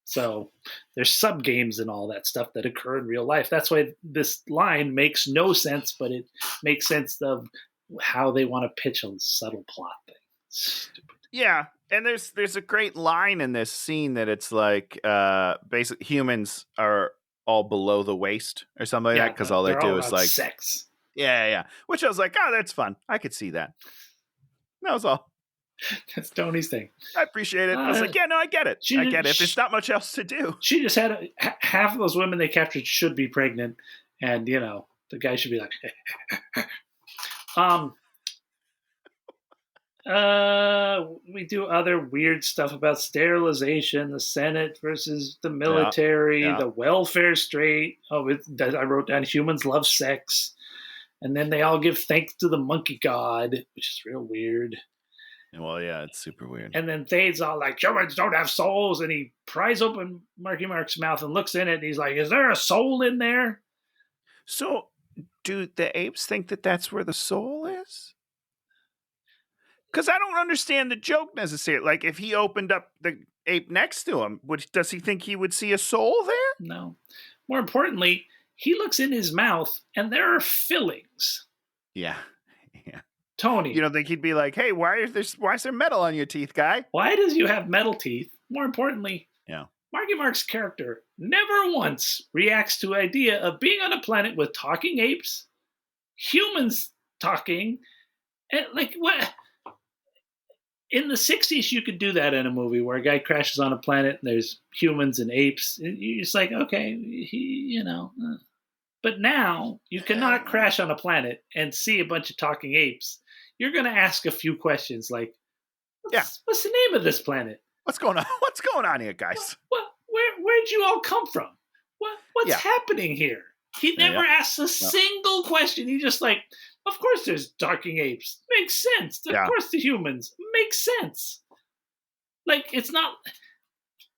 So there's sub games and all that stuff that occur in real life. That's why this line makes no sense, but it makes sense of how they want to pitch a subtle plot thing. Stupid. Yeah, and there's a great line in this scene that it's like basically humans are all below the waist or something like that because all they do is like sex. Yeah. Which I was like, oh, that's fun. I could see that. That was all. That's Tony's thing. I appreciate it. I was like, yeah, no, I get it. I get it. There's not much else to do. She just had half of those women they captured should be pregnant, and the guy should be like, we do other weird stuff about sterilization, the Senate versus the military, the welfare state. I wrote down humans love sex, and then they all give thanks to the monkey god, which is real weird. Well, yeah, it's super weird. And then Thade's all like, humans don't have souls. And he pries open Marky Mark's mouth and looks in it. And he's like, is there a soul in there? So do the apes think that that's where the soul is? Because I don't understand the joke necessarily. Like, if he opened up the ape next to him, does he think he would see a soul there? No. More importantly, he looks in his mouth and there are fillings. Yeah. Tony. You don't think he'd be like, hey, why is there metal on your teeth, guy? Why does you have metal teeth? More importantly, Marky Mark's character never once reacts to the idea of being on a planet with talking apes, humans talking, and like what? In the 60s, you could do that in a movie where a guy crashes on a planet and there's humans and apes. And you're just like, okay, But now, you cannot crash on a planet and see a bunch of talking apes. You're going to ask a few questions like, what's the name of this planet? What's going on? What's going on here, guys? Where'd you all come from? What's happening here? He never asks a single question. He just like, of course there's talking apes. Makes sense. Of course the humans. Makes sense. Like, it's not...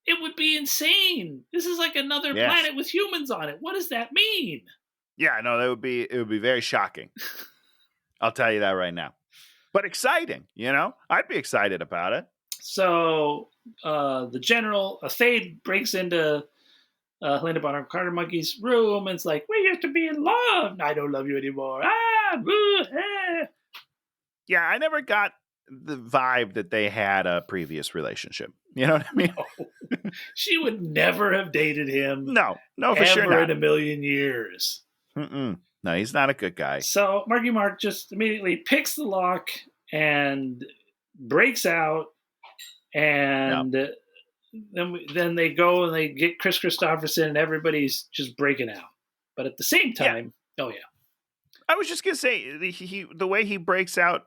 It would be insane. This is like another planet with humans on it. What does that mean? Yeah, no, it would be very shocking. I'll tell you that right now. But exciting, I'd be excited about it. So the general, Thade breaks into Helena Bonham Carter Monkey's room and it's like, we used to be in love. I don't love you anymore. Yeah, I never got the vibe that they had a previous relationship. You know what I mean? No. She would never have dated him. No, for sure not. In a million years. No, he's not a good guy. So Marky Mark just immediately picks the lock and breaks out, and then they go and they get Chris Christopherson, and everybody's just breaking out. But at the same time, I was just gonna say the way he breaks out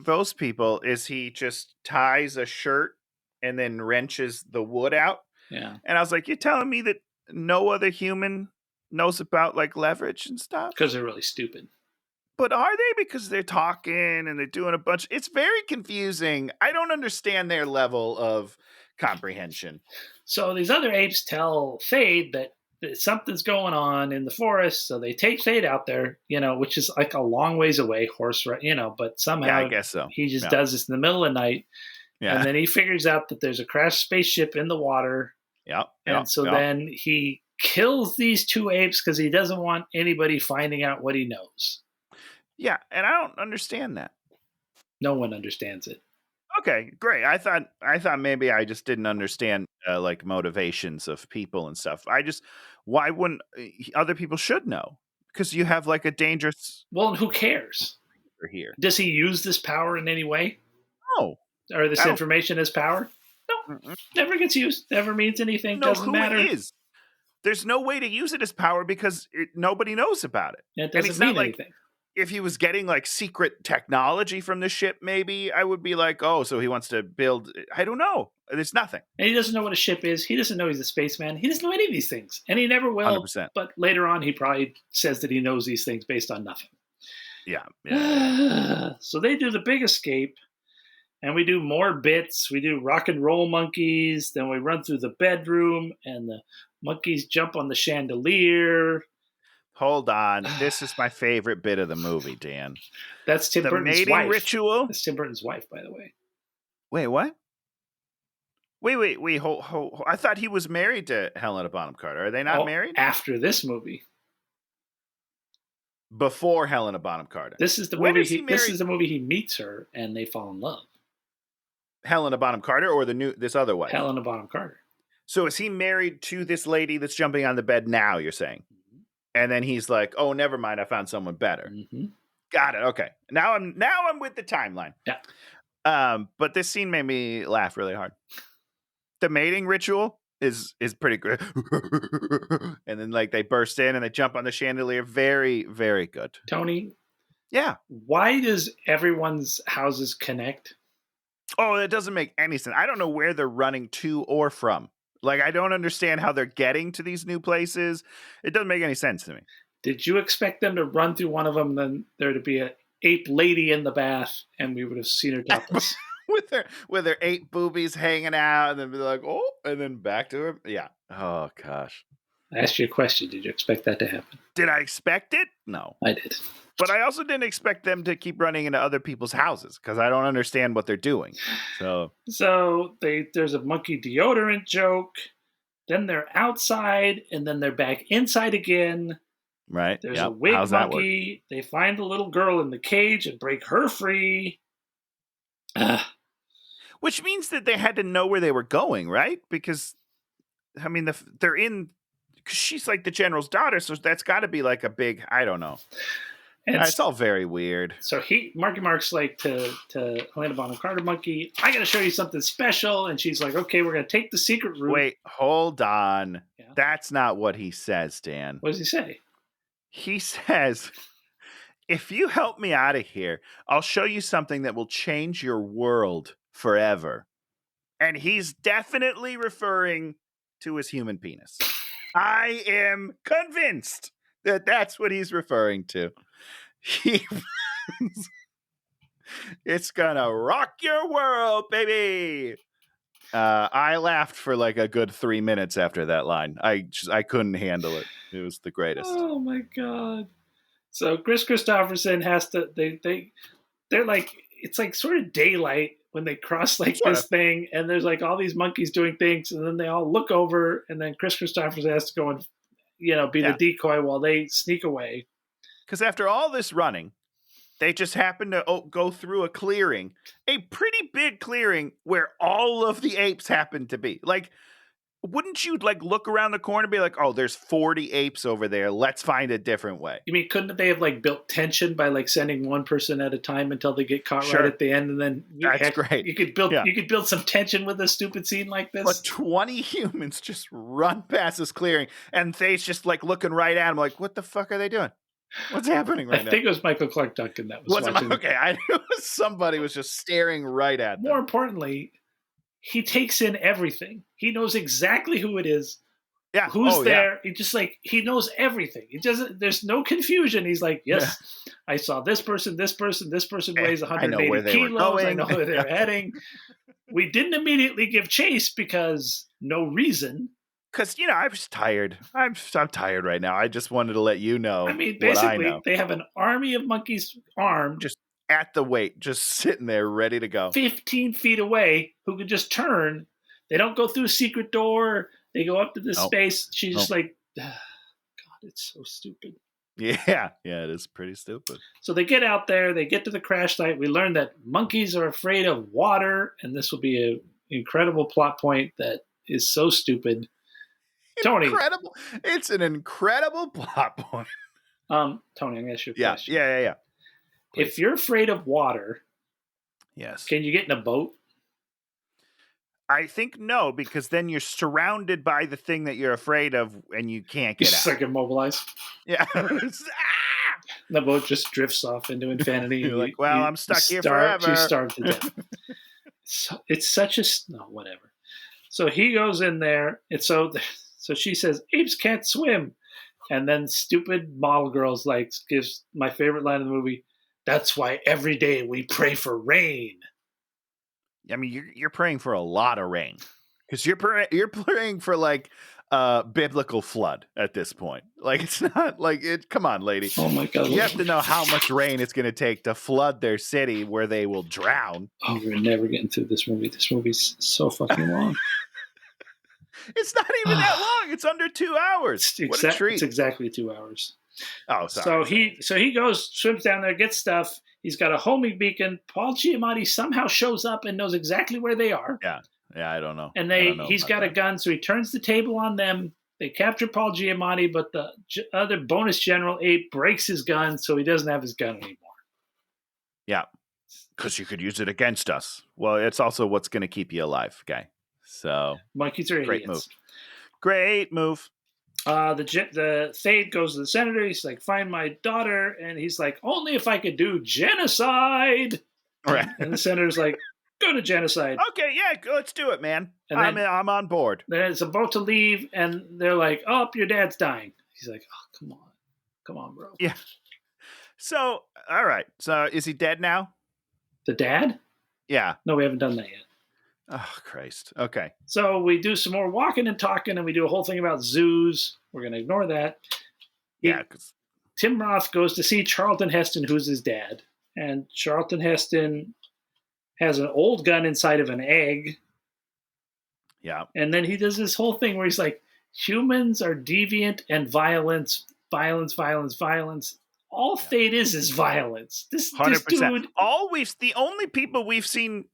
those people is he just ties a shirt and then wrenches the wood out. Yeah, and I was like, you're telling me that no other human knows about like leverage and stuff? Because they're really stupid. But are they? Because they're talking and they're doing a bunch. It's very confusing. I don't understand their level of comprehension. So these other apes tell Thade that something's going on in the forest. So they take Thade out there, which is like a long ways away, but somehow I guess so. He just does this in the middle of the night. Yeah. And then he figures out that there's a crashed spaceship in the water. Then he kills these two apes because he doesn't want anybody finding out what he knows. Yeah, and I don't understand that. No one understands it. Okay, great. I thought maybe I just didn't understand like motivations of people and stuff. Why wouldn't other people should know? because you have like a dangerous Well, and who cares? here. Does he use this power in any way? No. Or this I don't- information as power? No. Mm-mm. Never gets used. Never means anything. Know Doesn't who matter. it is. There's no way to use it as power because nobody knows about it. It And doesn't it's mean not like anything. if he was getting like secret technology from the ship, maybe I would be like, oh, so he wants to build. I don't know. There's nothing. And he doesn't know what a ship is. He doesn't know he's a spaceman. He doesn't know any of these things. And he never will. 100%. But later on, he probably says that he knows these things based on nothing. Yeah. So they do the big escape. And we do more bits. We do rock and roll monkeys. Then we run through the bedroom. And the monkeys jump on the chandelier. Hold on. This is my favorite bit of the movie, Dan. That's Tim The Burton's mating wife. ritual. That's Tim Burton's wife, by the way. Wait, what? Wait. Hold. I thought he was married to Helena Bonham Carter. Are they not married? After this movie. Before Helena Bonham Carter. This is the When movie. is he This married- is the movie he meets her and they fall in love. Helena Bonham Carter or this other wife? Helena Bonham Carter. So is he married to this lady that's jumping on the bed now, you're saying? And then he's like, oh, never mind. I found someone better. Mm-hmm. Got it. Okay. Now I'm with the timeline. Yeah. But this scene made me laugh really hard. The mating ritual is pretty good. And then like they burst in and they jump on the chandelier. Very, very good. Tony, Yeah. why does everyone's houses connect? Oh, it doesn't make any sense. I don't know where they're running to or from. Like, I don't understand how they're getting to these new places. It doesn't make any sense to me. Did you expect them to run through one of them, then there to be an ape lady in the bath, and we would have seen her topless? with their 8 boobies hanging out, and then be like, oh, and then back to her. Yeah. Oh gosh. I asked you a question. Did you expect that to happen? Did I expect it? No. I did. But I also didn't expect them to keep running into other people's houses because I don't understand what they're doing. So there's a monkey deodorant joke. Then they're outside, and then they're back inside again. right. There's Yep. a wig How's that work? monkey. They find the little girl in the cage and break her free. Which means that they had to know where they were going, right? Because I mean, they're in. Because she's like the general's daughter, so that's got to be like a big. I don't know. And It's all very weird. so Marky Mark's like to Helena Bonham Carter monkey, I got to show you something special. And she's like, okay, we're going to take the secret route. Wait, hold on. Yeah. That's not what he says, Dan. What does he say? He says, if you help me out of here, I'll show you something that will change your world forever. And he's definitely referring to his human penis. I am convinced that that's what he's referring to. It's gonna rock your world, baby. I laughed for like a good 3 minutes after that line. I couldn't handle it. It was the greatest. Oh my God. So Chris Christopherson has to, they're like, it's like sort of daylight when they cross like Sort this of. thing, and there's like all these monkeys doing things, and then they all look over, and then Chris Christopherson has to go and, be Yeah. the decoy while they sneak away. Because after all this running, they just happen to go through a clearing, a pretty big clearing where all of the apes happen to be. Like, wouldn't you like look around the corner and be like, oh, there's 40 apes over there. Let's find a different way. You mean, couldn't they have like built tension by like sending one person at a time until they get caught Sure. right at the end, and then That's great. You could build Yeah. you could build some tension with a stupid scene like this. But 20 humans just run past this clearing, and Thay's just like looking right at him, like, what the fuck are they doing? What's happening right I now? think it was Michael Clark Duncan that was Wasn't watching. okay. I knew somebody was just staring right at them. More importantly, he takes in everything. He knows exactly who it is, Yeah. who's Oh, yeah. there. He just like he knows everything. He doesn't. There's no confusion. He's like, yes, I saw this person. This person weighs I know 180 where they were kilos. I going. know where they're heading. We didn't immediately give chase because no reason. Because I was tired. I'm tired right now. I just wanted to let you know. I mean, what I basically, know. they have an army of monkeys armed, Just at the weight, just sitting there ready to go. 15 feet away, who could just turn. They don't go through a secret door. They go up to this Nope. space. She's just Nope. like, God, it's so stupid. Yeah, it is pretty stupid. So they get out there. They get to the crash site. We learn that monkeys are afraid of water, and this will be an incredible plot point that is so stupid. Tony, Incredible. It's an incredible plot point. Tony, I'm going to ask you a Yeah, question. yeah. If Please. you're afraid of water, Yes. can you get in a boat? I think no, because then you're surrounded by the thing that you're afraid of and you can't It's get just out. like immobilized. Yeah. The boat just drifts off into infinity. You're like, well, I'm stuck here You forever. starve to death. So, it's such a no, whatever. So he goes in there, and so she says, "Apes can't swim," and then stupid model girls like gives my favorite line in the movie. That's why every day we pray for rain. I mean, you're praying for a lot of rain because you're praying for like biblical flood at this point. Like it's not like it. Come on, lady. Oh my god! You have to know how much rain it's going to take to flood their city where they will drown. Oh, we're never getting through this movie. This movie's so fucking long. It's not even that long. It's under 2 hours. What a treat! It's exactly 2 hours. Oh, sorry. So he goes, swims down there, gets stuff. He's got a homing beacon. Paul Giamatti somehow shows up and knows exactly where they are. Yeah, I don't know. And he's got a gun, so he turns the table on them. They capture Paul Giamatti, but the other bonus general ape breaks his gun, so he doesn't have his gun anymore. Yeah, because you could use it against us. Well, it's also what's going to keep you alive, guy. So monkeys are great idiots. Great move. The Thade goes to the senator. He's like, "Find my daughter," and he's like, "Only if I could do genocide." Right. And the senator's like, "Go to genocide." Okay, yeah, let's do it, man. And I'm on board. Then it's about to leave, and they're like, "Oh, your dad's dying." He's like, "Oh, come on, bro." Yeah. So, all right. So, is he dead now? The dad? Yeah. No, we haven't done that yet. Oh, Christ. Okay. So we do some more walking and talking, and we do a whole thing about zoos. We're going to ignore that. Yeah. Tim Roth goes to see Charlton Heston, who's his dad. And Charlton Heston has an old gun inside of an egg. Yeah. And then he does this whole thing where he's like, humans are deviant and violence. All Thade is violence. This 100%. dude. The only people we've seen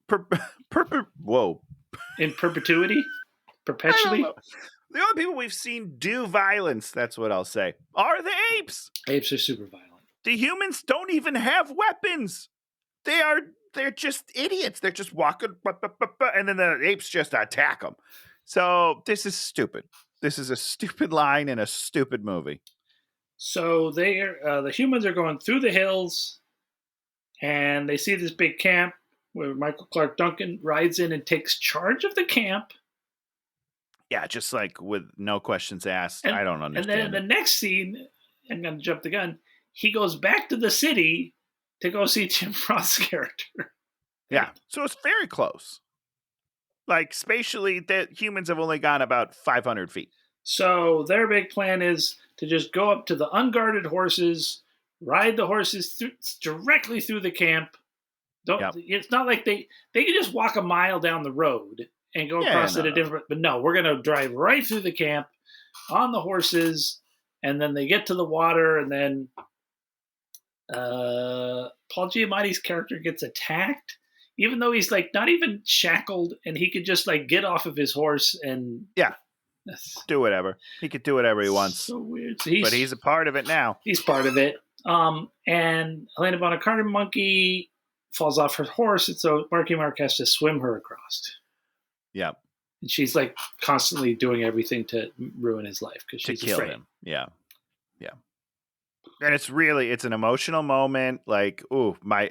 In perpetuity? Perpetually? The only people we've seen do violence, that's what I'll say, are the apes. Apes are super violent. The humans don't even have weapons. They're just idiots. They're just walking, and then the apes just attack them. So this is stupid. This is a stupid line in a stupid movie. So the humans are going through the hills, and they see this big camp where Michael Clark Duncan rides in and takes charge of the camp. Yeah, just like with no questions asked. I don't understand. And then in the next scene, I'm going to jump the gun, he goes back to the city to go see Tim Roth's character. Yeah, so it's very close. Like, spatially, the humans have only gone about 500 feet. So their big plan is to just go up to the unguarded horses, ride the horses directly through the camp. It's not like they can just walk a mile down the road and go across it a different. But no, we're going to drive right through the camp on the horses, and then they get to the water, and then Paul Giamatti's character gets attacked, even though he's like not even shackled, and he could just like get off of his horse and do whatever. He could do whatever he wants. So weird. But he's a part of it now. He's part of it. And Helena Bonham Carter monkey falls off her horse, and so Marky Mark has to swim her across. Yeah. And she's like constantly doing everything to ruin his life because she's kill afraid. Him. Yeah. And it's an emotional moment. Like, ooh, my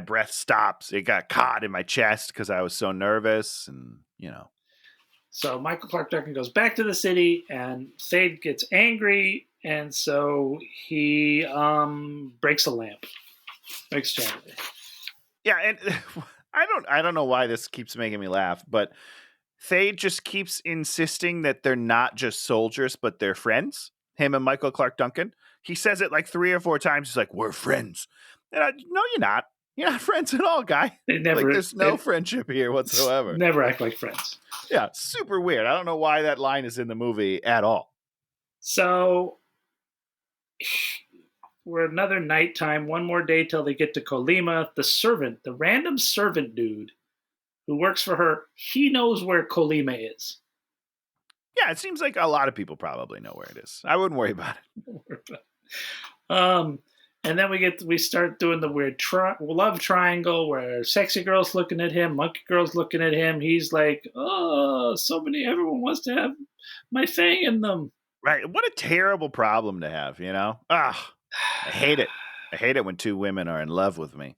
breath stops. It got caught in my chest because I was so nervous, and So Michael Clark Duncan goes back to the city, and Thade gets angry, and so he breaks a lamp. Breaks a generator. Yeah, and I don't know why this keeps making me laugh, but Thade just keeps insisting that they're not just soldiers, but they're friends. Him and Michael Clark Duncan. He says it like 3 or 4 times. He's like, "We're friends." And no, you're not. You're not friends at all, guy. There's no friendship here whatsoever. Never act like friends. Yeah, super weird. I don't know why that line is in the movie at all. So we're another nighttime, one more day till they get to Colima. The random servant dude who works for her, he knows where Colima is. Yeah, it seems like a lot of people probably know where it is. I wouldn't worry about it. And then we start doing the weird love triangle where sexy girl's looking at him, monkey girl's looking at him. He's like, oh, everyone wants to have my fang in them. Right. What a terrible problem to have, you know? Ah, I hate it. I hate it when two women are in love with me.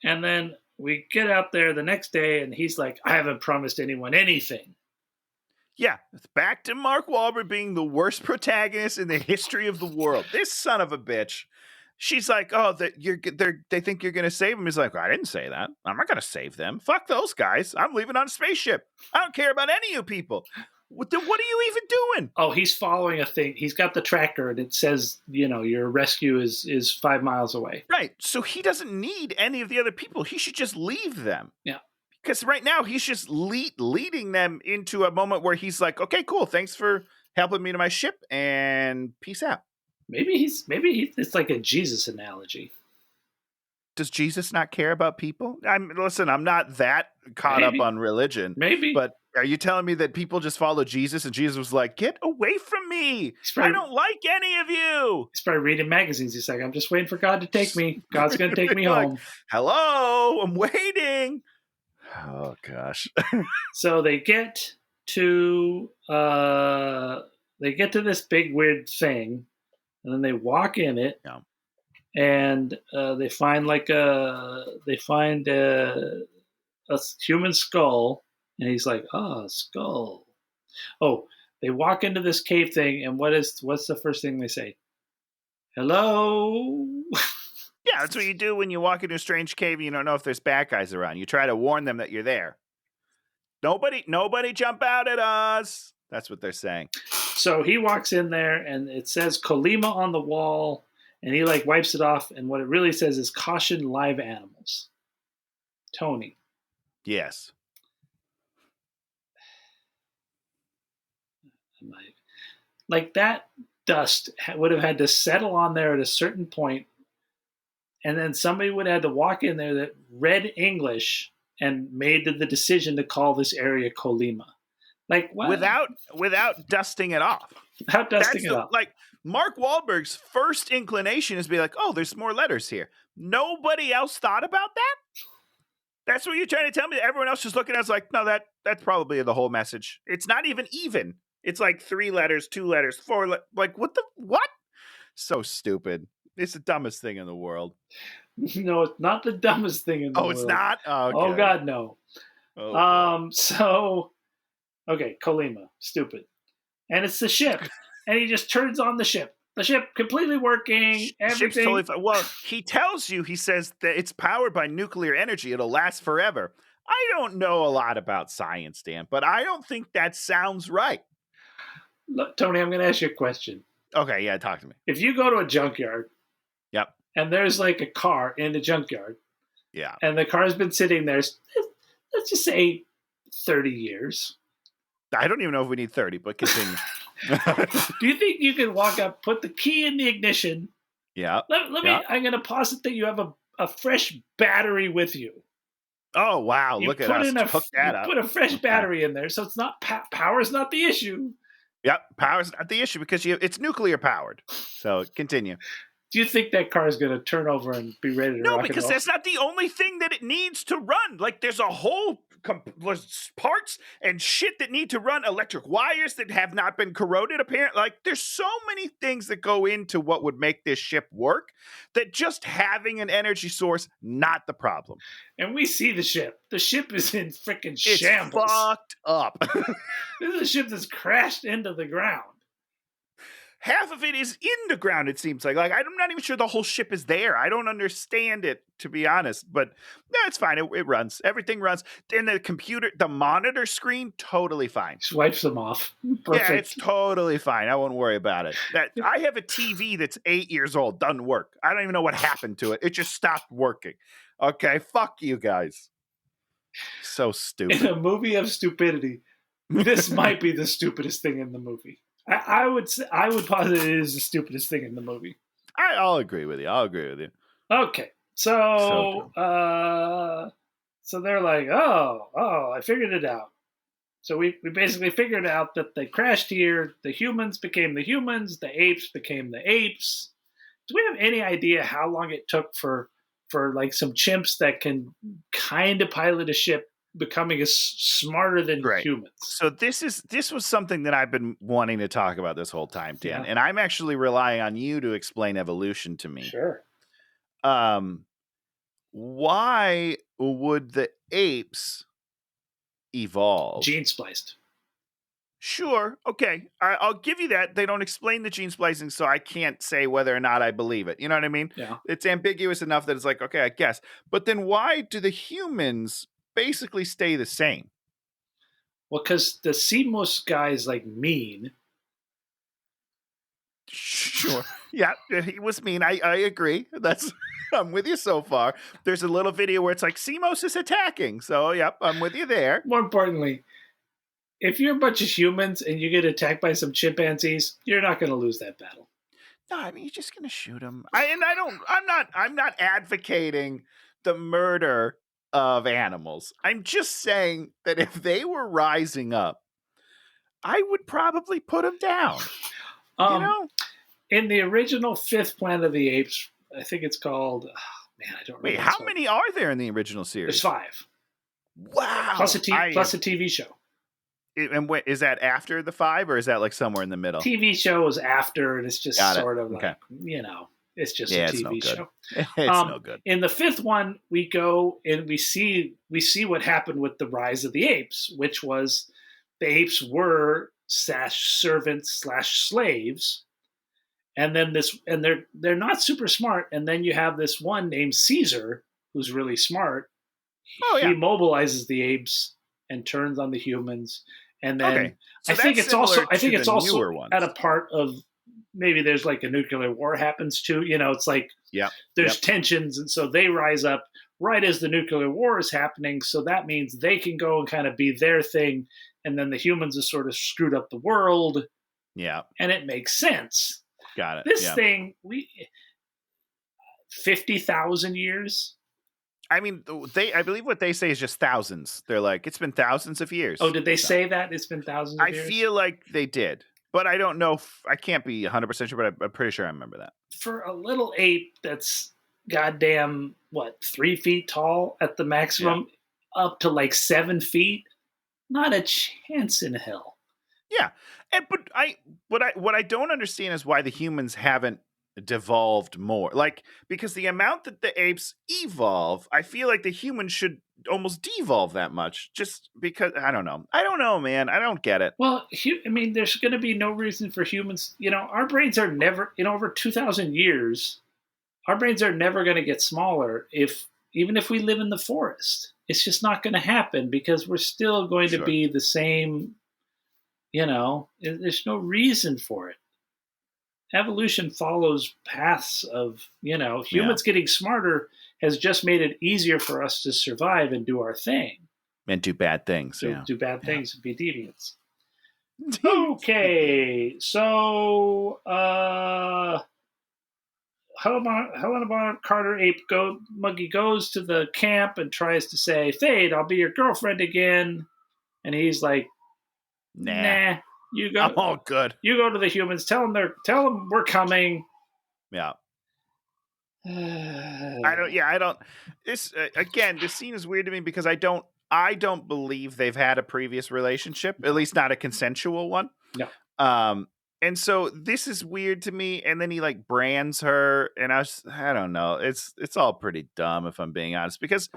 And then we get out there the next day, and he's like, I haven't promised anyone anything. Yeah, it's back to Mark Wahlberg being the worst protagonist in the history of the world. This son of a bitch. She's like, oh, they think you're going to save him. He's like, I didn't say that. I'm not going to save them. Fuck those guys. I'm leaving on a spaceship. I don't care about any of you people. What are you even doing? Oh, he's following a thing. He's got the tracker, and it says, your rescue is 5 miles away. Right. So he doesn't need any of the other people. He should just leave them. Yeah. Because right now he's just leading them into a moment where he's like, okay, cool. Thanks for helping me to my ship, and peace out. Maybe it's like a Jesus analogy. Does Jesus not care about people? I'm not that caught up on religion. Maybe. But are you telling me that people just follow Jesus and Jesus was like, get away from me. I don't like any of you. He's probably reading magazines. He's like, I'm just waiting for God to take me. God's going to take me home. Hello, I'm waiting. Oh, gosh. So they get to this big weird thing, and then they walk in it. Yeah. And they find a human skull, and he's like, "Oh, skull." Oh, they walk into this cave thing, and what's the first thing they say? Hello. Yeah, that's what you do when you walk into a strange cave and you don't know if there's bad guys around. You try to warn them that you're there. Nobody jump out at us. That's what they're saying. So he walks in there, and it says Colima on the wall. And he wipes it off, and what it really says is caution live animals. Tony. Yes. That dust would have had to settle on there at a certain point, and then somebody would have had to walk in there that read English and made the decision to call this area Colima. What? Without dusting it off. Without dusting it off. Mark Wahlberg's first inclination is to be like, oh, there's more letters here. Nobody else thought about that? That's what you're trying to tell me? Everyone else just looking at us like, no, that's probably the whole message. It's not even. It's like 3 letters, 2 letters, 4 what? So stupid. It's the dumbest thing in the world. No, it's not the dumbest thing in the world. Oh, it's not? Oh, okay. Oh, God, no. Oh, so, okay, Colima, stupid. And it's the ship. And he just turns on the ship. The ship completely working. Everything. Ship's totally fine. Well, he says that it's powered by nuclear energy. It'll last forever. I don't know a lot about science, Dan, but I don't think that sounds right. Look, Tony, I'm going to ask you a question. Okay, yeah, talk to me. If you go to a junkyard, yep, and there's a car in the junkyard, yeah, and the car's been sitting there, let's just say 30 years. I don't even know if we need 30, but continue. Do you think you can walk up, put the key in the ignition? Yeah. Let me. I'm going to posit that you have a fresh battery with you. Oh wow! Look at us. Hook that up. Put a fresh battery in there, so it's not power's not the issue. Yep, power's not the issue because it's nuclear powered. So continue. Do you think that car is going to turn over and be ready to rock and roll? No, because that's not the only thing that it needs to run. There's a whole parts and shit that need to run, electric wires that have not been corroded, apparently. There's so many things that go into what would make this ship work that just having an energy source, not the problem. And we see the ship. The ship is in freaking shambles. It's fucked up. This is a ship that's crashed into the ground. Half of it is in the ground, it seems like. I'm not even sure the whole ship is there. I don't understand it, to be honest. But no, it's fine. It runs. Everything runs. And the monitor screen, totally fine. Just wipes them off. Perfect. Yeah, it's totally fine. I won't worry about it. I have a TV that's 8 years old. Doesn't work. I don't even know what happened to it. It just stopped working. Okay, fuck you guys. So stupid. In a movie of stupidity, this might be the stupidest thing in the movie. I would posit it is the stupidest thing in the movie. I'll agree with you. Okay, so they're like, oh, I figured it out. So we basically figured out that they crashed here. The humans became the humans. The apes became the apes. do we have any idea how long it took for like some chimps that can kind of pilot a ship becoming smarter than humans? So this was something that I've been wanting to talk about this whole time, Dan, and I'm actually relying on you to explain evolution to me. Sure. Why would the apes evolve? Gene spliced. Sure. Okay. I'll give you that. They don't explain the gene splicing, so I can't say whether or not I believe it. You know what I mean? Yeah. It's ambiguous enough that it's like, okay, I guess. But then why do the humans basically stay the same? Well, because the Seamus guy is like mean. Sure. Yeah, he was mean. I agree. I'm with you so far. There's a little video where it's like Seamus is attacking. So, yep, I'm with you there. More importantly, if you're a bunch of humans and you get attacked by some chimpanzees, you're not going to lose that battle. No, I mean, you're just going to shoot them. I'm not advocating the murder of animals. I'm just saying that if they were rising up, I would probably put them down. You know? In the original 5th Planet of the Apes, I think it's called, I don't remember. Wait, how many are there in the original series? There's 5. Wow. Plus a TV show. And is that after the 5 or is that like somewhere in the middle? TV show is after, and it's just sort of like, it's just a TV show. It's no good. In the 5th one, we go and we see what happened with the rise of the apes, which was the apes were /servants/slaves. And then they're not super smart. And then you have this one named Caesar, who's really smart. He mobilizes the apes and turns on the humans. And then so I think it's also ones. at a part of maybe there's like a nuclear war happens too. It's like there's tensions, and so they rise up right as the nuclear war is happening. So that means they can go and kind of be their thing, and then the humans have sort of screwed up the world. Yeah, and it makes sense. Got it. This thing 50,000 years. I mean, I believe what they say is just thousands. They're like, it's been thousands of years. Oh, did they say that? It's been thousands of years? I feel like they did, but I don't know. I can't be 100% sure, but I'm pretty sure I remember that. For a little ape that's goddamn, 3 feet tall at the maximum, up to like 7 feet, not a chance in hell. Yeah. But what I don't understand is why the humans haven't devolved more, like, because the amount that the apes evolve, I feel like the humans should almost devolve that much, just because I don't know, man, I don't get it. Well, I mean, there's going to be no reason for humans, our brains are never, over 2,000 years, our brains are never going to get smaller even if we live in the forest. It's just not going to happen because we're still going to be the same. There's no reason for it. Evolution follows paths of, humans getting smarter has just made it easier for us to survive and do our thing. And do bad things. Do bad things and be deviants. Okay, so Helena Bonham Carter Monkey goes to the camp and tries to say, Fade, I'll be your girlfriend again. And he's like, Nah. You go. I'm all good. You go to the humans. Tell them we're coming. Yeah. I don't. This again. This scene is weird to me because I don't believe they've had a previous relationship, at least not a consensual one. No. And so this is weird to me. And then he like brands her, and I don't know. It's all pretty dumb if I'm being honest. Because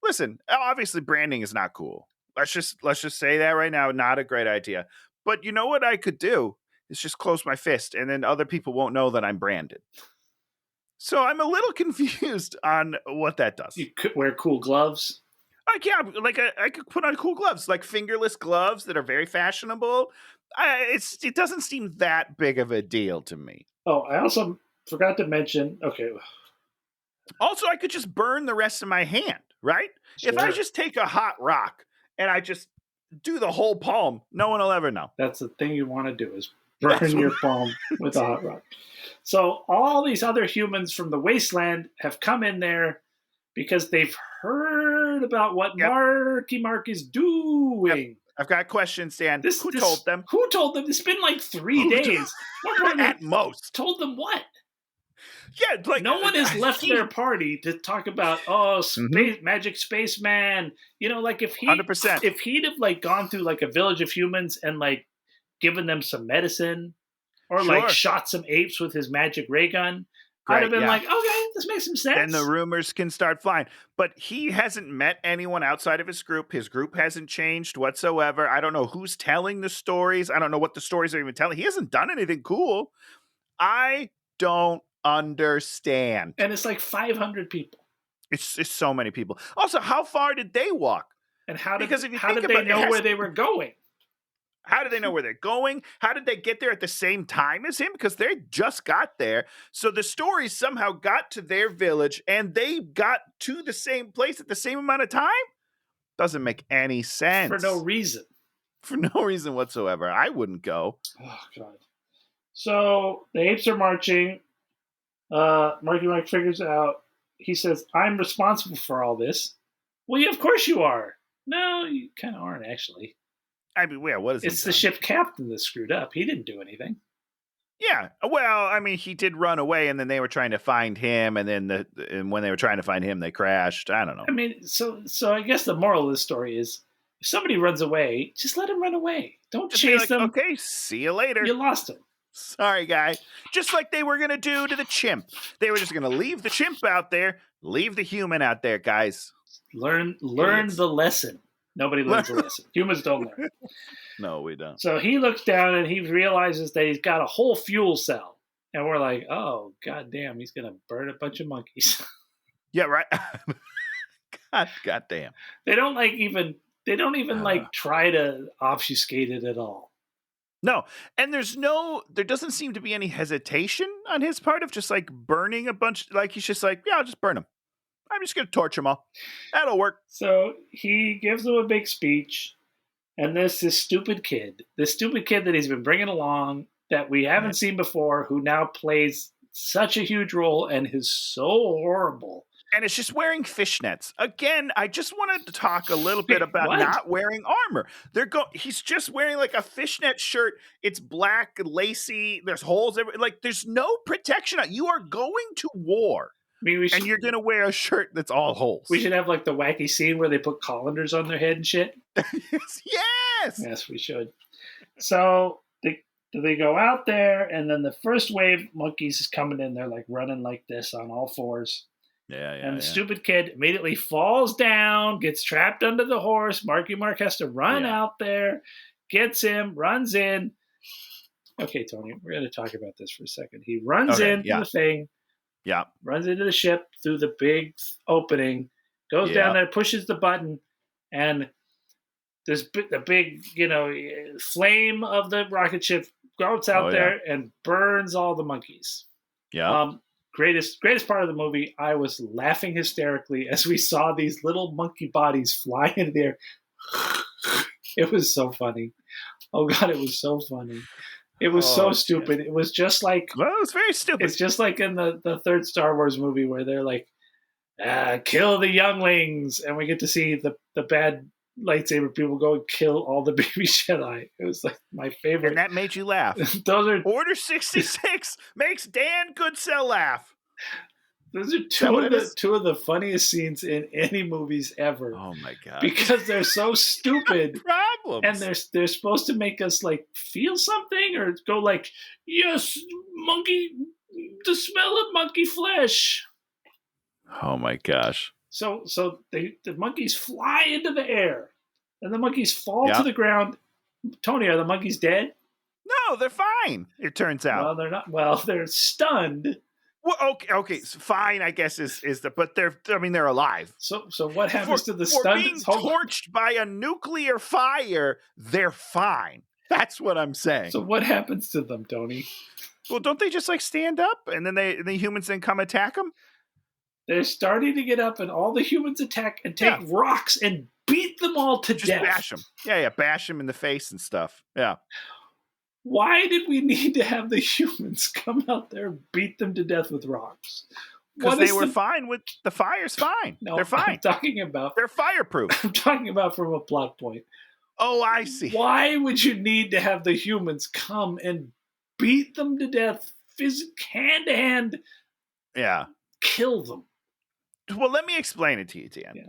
listen, obviously branding is not cool. Let's just say that right now. Not a great idea. But you know what I could do is just close my fist, and then other people won't know that I'm branded. So I'm a little confused on what that does. You could wear cool gloves. I could put on cool gloves, like fingerless gloves that are very fashionable. It doesn't seem that big of a deal to me. Oh, I also forgot to mention. Okay. Also, I could just burn the rest of my hand, right? Sure. If I just take a hot rock and I just do the whole palm, no one will ever know. That's the thing you want to do is burn your palm with a hot rock. So all these other humans from the wasteland have come in because they've heard about what Marky Mark is doing. Yep. I've got questions, Dan. Who told them? Who told them? It's been like 3 days. At most. Told them what? Yeah, like no one has left he- their party to talk about magic spaceman. Like if 100%. he'd have like gone through like a village of humans and like given them some medicine or like Sure. shot some apes with his magic ray gun, I'd Great, have been yeah. like, okay, this makes some sense. Then the rumors can start flying. But he hasn't met anyone outside of his group. His group hasn't changed whatsoever. I don't know who's telling the stories. I don't know what the stories are even telling. He hasn't done anything cool. I don't understand. And it's like 500 people. It's so many people. Also, how far did they walk? And how did Because if you how think did they about it, know it has- where they were going? How do they know where they're going? How did they get there at the same time as him? Because they just got there. So the stories somehow got to their village and they got to the same place at the same amount of time? Doesn't make any sense. For no reason. For no reason whatsoever. I wouldn't go. Oh, God. So the apes are marching. Marky Mark figures out. He says, I'm responsible for all this. Well, yeah, of course you are. No, you kind of aren't, actually. I mean, yeah, what is It's the ship captain that screwed up. He didn't do anything. Yeah. Well, I mean, he did run away, and then they were trying to find him, and then and when they were trying to find him, they crashed. I don't know. I mean, so I guess the moral of the story is, if somebody runs away, just let him run away. Don't Just be chase like, them. okay, see you later. You lost him. Sorry, guy. Just like they were going to do to the chimp. They were just going to leave the chimp out there, leave the human out there, guys. Learn Idiots. the lesson. Nobody learns the lesson. Humans don't learn. No, we don't. So he looks down and he realizes that he's got a whole fuel cell. And we're like, oh, goddamn, he's going to burn a bunch of monkeys. Yeah, right. God damn. They don't even like try to obfuscate it at all. No, and there doesn't seem to be any hesitation on his part of just like burning a bunch. Like he's just like, yeah, I'll just burn them. I'm just going to torture them all. That'll work. So he gives them a big speech. And this stupid kid that he's been bringing along that we haven't seen before, who now plays such a huge role and is so horrible. And it's just wearing fishnets. Again, I just wanted to talk a little bit about What? not wearing armor. He's just wearing like a fishnet shirt. It's black, lacy. There's holes everywhere. Like there's no protection. You are going to war. I mean, And you're going to wear a shirt that's all holes. We should have like the wacky scene where they put colanders on their head and shit. Yes. Yes, we should. So they go out there, and then the first wave of monkeys is coming in. They're like running like this on all fours. Yeah. And the stupid kid immediately falls down, gets trapped under the horse. Marky Mark has to run out there, gets him, runs in. Okay, Tony, we're going to talk about this for a second. He runs into the thing. Yeah. Runs into the ship through the big opening, goes down there, pushes the button, and the big, flame of the rocket ship goes out there and burns all the monkeys. Yeah. Greatest part of the movie, I was laughing hysterically as we saw these little monkey bodies fly into the air. It was so funny. Oh, God, it was so funny. It was so stupid. It was just like... Well, it was very stupid. It's just like in the third Star Wars movie where they're like, kill the younglings. And we get to see the bad lightsaber people go and kill all the baby Jedi. It was like my favorite. And that made you laugh. Those are Order 66 makes Dan Goodsell laugh. Those are two of the funniest scenes in any movies ever. Oh my God. Because they're so stupid. Problems. And they're supposed to make us like feel something or go like, yes, monkey, the smell of monkey flesh. Oh my gosh. So the monkeys fly into the air and the monkeys fall to the ground. Tony, are the monkeys dead? No, they're fine. It turns out. Well, they're not. Well, they're stunned. Well, okay, so fine. I guess is but they're alive. So what happens to the for stunned? Being torched by a nuclear fire, they're fine. That's what I'm saying. So what happens to them, Tony? Well, don't they just like stand up and then the humans then come attack them? They're starting to get up, and all the humans attack and take rocks and beat them all to death. Bash them. Yeah, bash them in the face and stuff. Yeah. Why did we need to have the humans come out there and beat them to death with rocks? Because they were fine with the fire's fine. No, they're fine. I'm talking about they're fireproof. I'm talking about from a plot point. Oh, I see. Why would you need to have the humans come and beat them to death, hand to hand, Yeah. Kill them. Well, let me explain it to you, Dan. Yeah.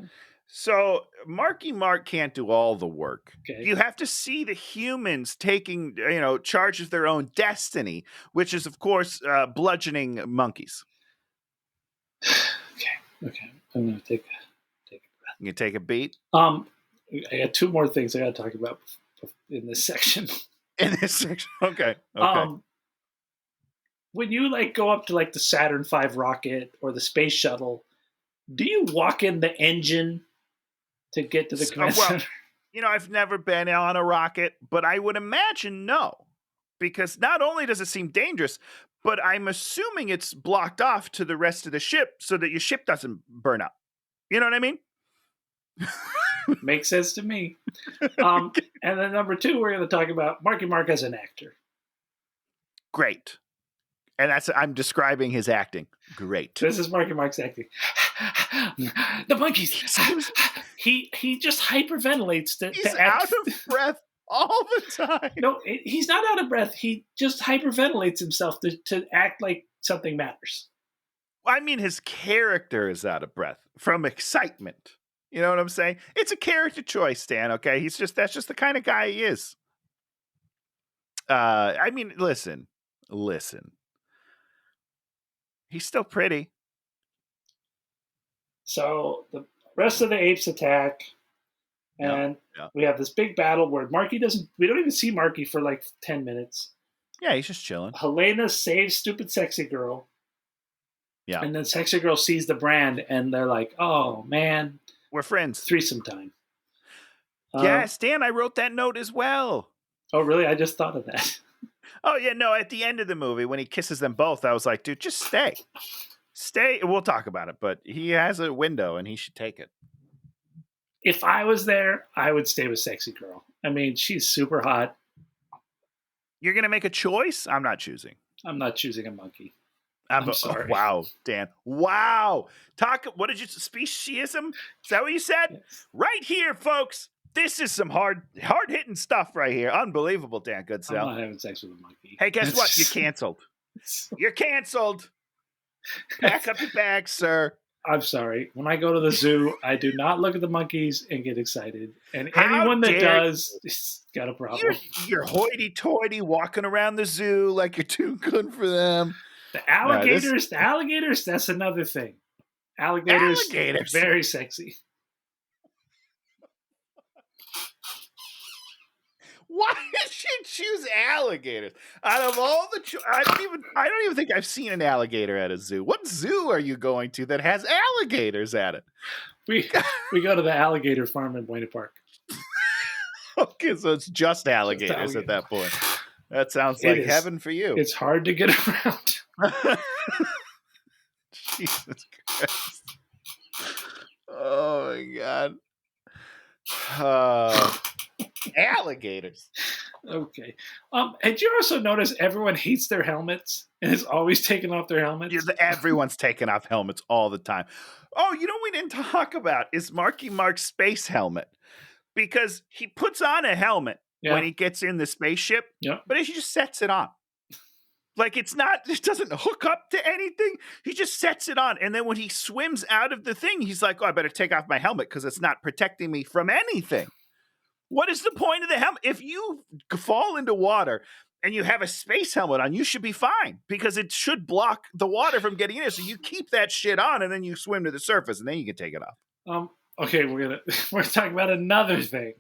So Marky Mark can't do all the work. Okay. You have to see the humans taking, charge of their own destiny, which is, of course, bludgeoning monkeys. Okay. I'm gonna take You take a beat I got two more things I got to talk about in this section. in this section. Okay. When you like go up to like the Saturn V rocket or the space shuttle, do you walk in the engine to get to the command center? I've never been on a rocket, but I would imagine no, because not only does it seem dangerous, but I'm assuming it's blocked off to the rest of the ship so that your ship doesn't burn up. You know what I mean? Makes sense to me. And then number two, we're going to talk about Marky Mark as an actor. Great. And I'm describing his acting. Great. This is Marky Mark's acting. The monkeys. He just hyperventilates He's to act. out of breath all the time. No, he's not out of breath. He just hyperventilates himself to act like something matters. I mean, his character is out of breath from excitement. You know what I'm saying? It's a character choice, Stan, okay? That's just the kind of guy he is. I mean, listen. He's still pretty. So the rest of the apes attack, and we have this big battle where we don't even see Marky for like 10 minutes. Yeah, he's just chilling. Helena saves stupid sexy girl. Yeah. And then sexy girl sees the brand and they're like, oh man. We're friends. Threesome time. Yeah, Stan, I wrote that note as well. Oh, really? I just thought of that. Oh, yeah, no, at the end of the movie, when he kisses them both, I was like, dude, just stay. Stay. We'll talk about it, but he has a window and he should take it. If I was there, I would stay with sexy girl. I mean, she's super hot. You're going to make a choice? I'm not choosing. I'm not choosing a monkey. I'm sorry. Wow, Dan. Wow. What did you, speciesism? Is that what you said? Yes. Right here, folks. This is some hard-hitting stuff right here. Unbelievable, Dan Goodsell. I'm not having sex with a monkey. Hey, guess what? You're canceled. You're canceled. Pack up your bags, sir. I'm sorry. When I go to the zoo, I do not look at the monkeys and get excited. And anyone that does has got a problem. You're hoity-toity walking around the zoo like you're too good for them. The alligators, that's another thing. Alligators. Very sexy. Why did you choose alligators? Out of all the I don't even think I've seen an alligator at a zoo. What zoo are you going to that has alligators at it? We go to the alligator farm in Buena Park. Okay, so it's just alligators at that point. That sounds like heaven for you. It's hard to get around. Jesus Christ. Oh my God. Alligators. Okay. Did you also notice everyone hates their helmets and is always taking off their helmets? Yeah, everyone's taking off helmets all the time. Oh, you know what we didn't talk about is Marky Mark's space helmet. Because he puts on a helmet when he gets in the spaceship, but he just sets it on. Like it doesn't hook up to anything. He just sets it on. And then when he swims out of the thing, he's like, oh, I better take off my helmet because it's not protecting me from anything. What is the point of the helmet? If you fall into water and you have a space helmet on, you should be fine because it should block the water from getting in there. So you keep that shit on and then you swim to the surface and then you can take it off. Okay, we're gonna talk about another thing.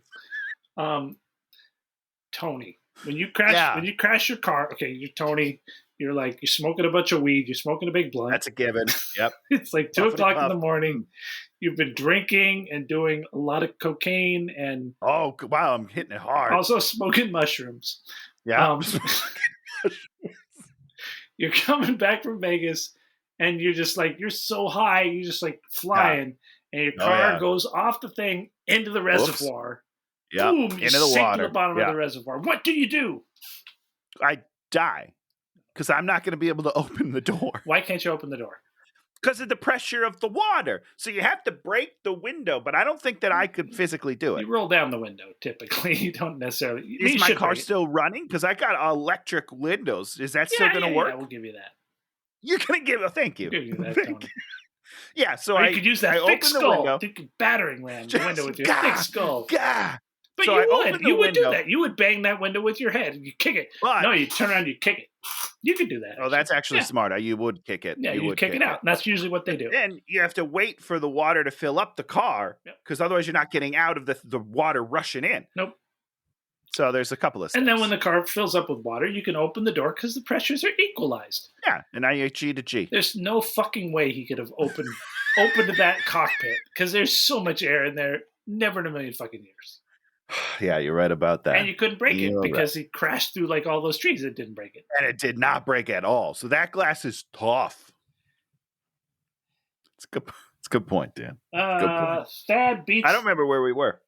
Tony, when you crash your car, okay, you're Tony. You're smoking a bunch of weed. You're smoking a big blunt. That's a given. Yep. It's like 2 o'clock in the morning. You've been drinking and doing a lot of cocaine and oh wow, I'm hitting it hard. Also smoking mushrooms. Yeah. You're coming back from Vegas and you're just you're so high, you're just flying, and your car goes off the thing into the reservoir. Yeah, boom, you into the sink water. To the bottom of the reservoir. What do you do? I die because I'm not going to be able to open the door. Why can't you open the door? Because of the pressure of the water. So you have to break the window, but I don't think that I could physically do it. You roll down the window, typically. You don't necessarily... Is my car still running? Because I got electric windows. Is that still going to work? Yeah, we'll give you that. You're gonna give a thank you. Give you that, Thank Tony. you. Yeah, so Or I you could use I that thick opened the skull. window. You could battering ram the Just window with your gah, thick skull. gah. But So I you would. opened the You would do window. that. You would bang that window with your head. You kick it. But No, you turn around, you kick it. You could do that. oh, that's actually Yeah. smart. You would kick it. Yeah, you would kick it out. And that's usually what they do. Then you have to wait for the water to fill up the car because otherwise you're not getting out of the water rushing in. Nope. So there's a couple of steps. And then when the car fills up with water, you can open the door because the pressures are equalized. Yeah, and now you're G to G. There's no fucking way he could have opened that cockpit because there's so much air in there. Never in a million fucking years. Yeah, you're right about that. And you couldn't break it You're because he crashed through like all those trees. It didn't break it. And it did not break at all. So that glass is tough. It's a good point, Dan. Good point. Thad beats. I don't remember where we were.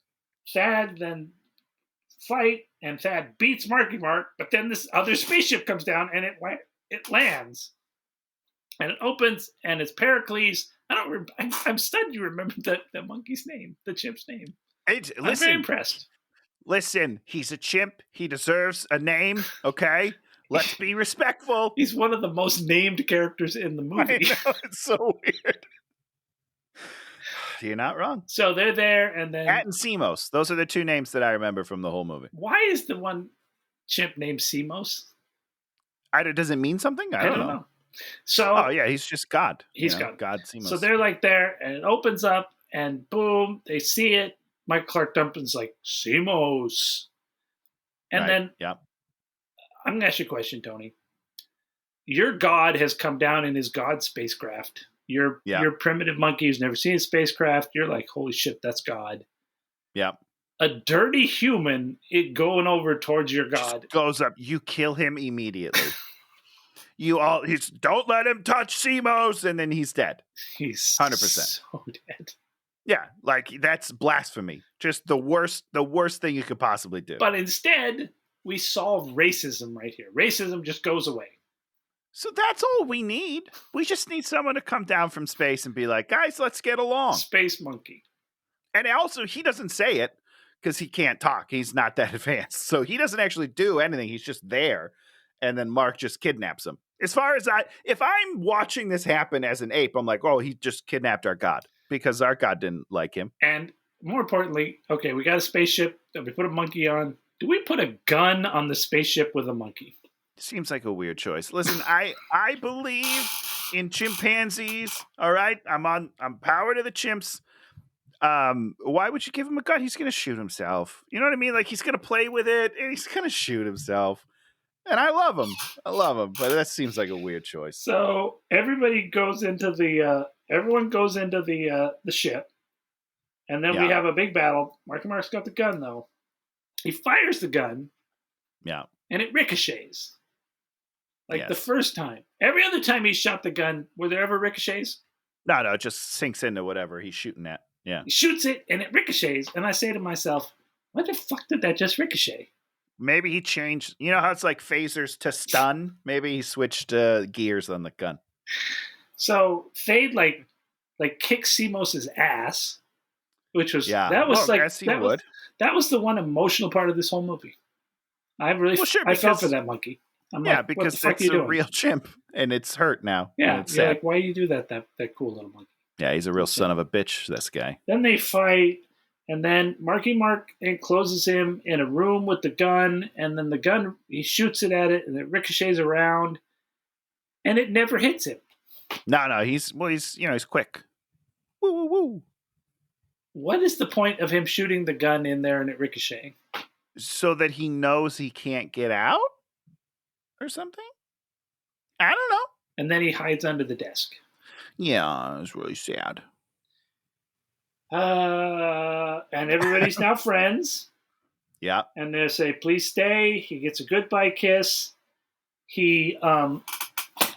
Thad then fight, and Thad beats Marky Mark. But then this other spaceship comes down, and it lands, and it opens, and it's Pericles. I'm stunned. You remember the monkey's name, the chimp's name. I'm very impressed. Listen, he's a chimp. He deserves a name. Okay, let's be respectful. He's one of the most named characters in the movie. I know, it's so weird. You're not wrong. So they're there, and then Cat and Simos. Those are the two names that I remember from the whole movie. Why is the one chimp named Simos? Does it mean something? I don't know. So, oh yeah, he's just God. He's God. God Simos. So they're like there, and it opens up, and boom, they see it. Michael Clark Duncan's like Simos, and then I'm gonna ask you a question, Tony. Your God has come down in his God spacecraft. You're primitive monkey who's never seen a spacecraft. You're like, holy shit, that's God. Yeah. A dirty human going over towards your God. Just goes up. You kill him immediately. He's don't let him touch Simos, and then he's dead. He's 100% so dead. Yeah, like that's blasphemy. Just the worst thing you could possibly do. But instead, we solve racism right here. Racism just goes away. So that's all we need. We just need someone to come down from space and be like, guys, let's get along. Space monkey. And also, he doesn't say it because he can't talk. He's not that advanced. So he doesn't actually do anything. He's just there. And then Mark just kidnaps him. As far as if I'm watching this happen as an ape, I'm like, oh, he just kidnapped our God because our God didn't like him. And more importantly, okay, we got a spaceship that we put a monkey on. Do we put a gun on the spaceship with a monkey? Seems like a weird choice. Listen, I believe in chimpanzees. All right, I'm power to the chimps. Why would you give him a gun? He's gonna shoot himself. You know what I mean? Like he's gonna play with it and he's gonna shoot himself. And I love him, but that seems like a weird choice. So everybody goes into everyone goes into the ship, and then we have a big battle. Marky Mark's got the gun though. He fires the gun. Yeah, and it ricochets. Like the first time. Every other time he shot the gun, were there ever ricochets? No, it just sinks into whatever he's shooting at. Yeah. He shoots it and it ricochets. And I say to myself, why the fuck did that just ricochet? Maybe he changed. You know how it's like phasers to stun? Maybe he switched gears on the gun. So Thade like kicks Simos' ass, which was that was the one emotional part of this whole movie. I felt for that monkey. I'm like, because what the fuck it's are you a doing? real chimp and it's hurt now. Yeah, it's you're sad. like, why do you do that cool little monkey? Yeah, he's a real son of a bitch, this guy. Then they fight, and then Marky Mark encloses him in a room with the gun, and then the gun, he shoots it at it, and it ricochets around, and it never hits him. No, he's quick. Woo, woo, woo. What is the point of him shooting the gun in there and it ricocheting? So that he knows he can't get out? Or something? I don't know. And then he hides under the desk. Yeah, it was really sad. And everybody's now friends. Yeah. And they say, please stay. He gets a goodbye kiss. He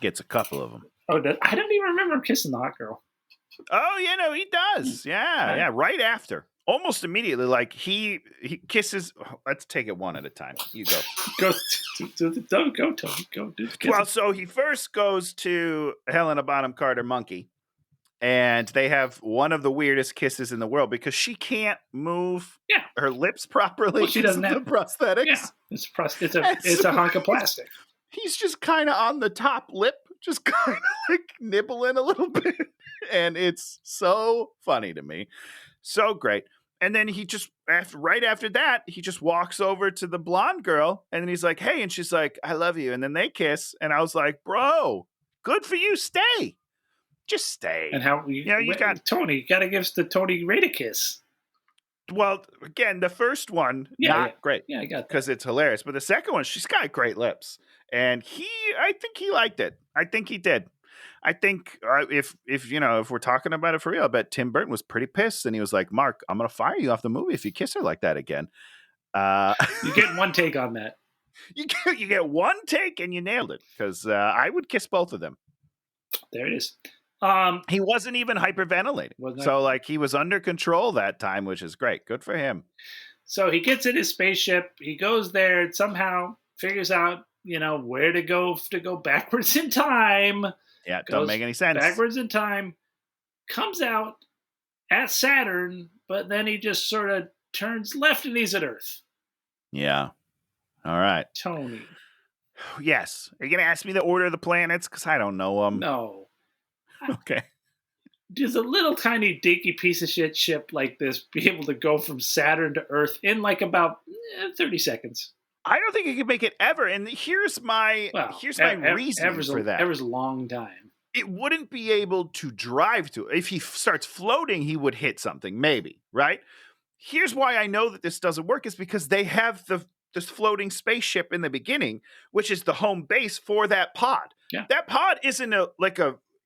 gets a couple of them. Oh, I don't even remember him kissing the hot girl. Oh, he does. Yeah, right after. Almost immediately, like he kisses. Let's take it one at a time. You go. Don't go, Tony. Go, dude. Well, so he first goes to Helena Bonham Carter Monkey, and they have one of the weirdest kisses in the world because she can't move her lips properly. Well, she doesn't have the prosthetics. Yeah, it's a hunk of plastic. he's just kind of on the top lip, just kind of like nibbling a little bit. And it's so funny to me. So great. And then he just, right after that, he just walks over to the blonde girl and then he's like, hey, and she's like, I love you. And then they kiss. And I was like, bro, good for you. Stay. Just stay. And how you got Tony, you got to give the Tony Rita kiss. Well, again, the first one, not great. Yeah, I got that. Because it's hilarious. But the second one, she's got great lips. And I think he liked it. I think he did. I think if we're talking about it for real, I bet Tim Burton was pretty pissed. And he was like, Mark, I'm going to fire you off the movie if you kiss her like that again. You get one take on that. You get one take and you nailed it. Because I would kiss both of them. There it is. He wasn't even hyperventilating. So like he was under control that time, which is great. Good for him. So he gets in his spaceship. He goes there and somehow figures out, where to go backwards in time. Yeah, don't make any sense. Backwards in time. Comes out at Saturn, but then he just sort of turns left and he's at Earth. Yeah. All right. Tony. Yes. Are you going to ask me the order of the planets? Because I don't know them. No. Okay. Does a little tiny dinky piece of shit ship like this be able to go from Saturn to Earth in like about 30 seconds? I don't think it could make it ever. And here's my reason for that. Ever's a long time. It wouldn't be able to drive to it. If he starts floating, he would hit something, maybe, right? Here's why I know that this doesn't work is because they have this floating spaceship in the beginning, which is the home base for that pod. Yeah. That pod isn't a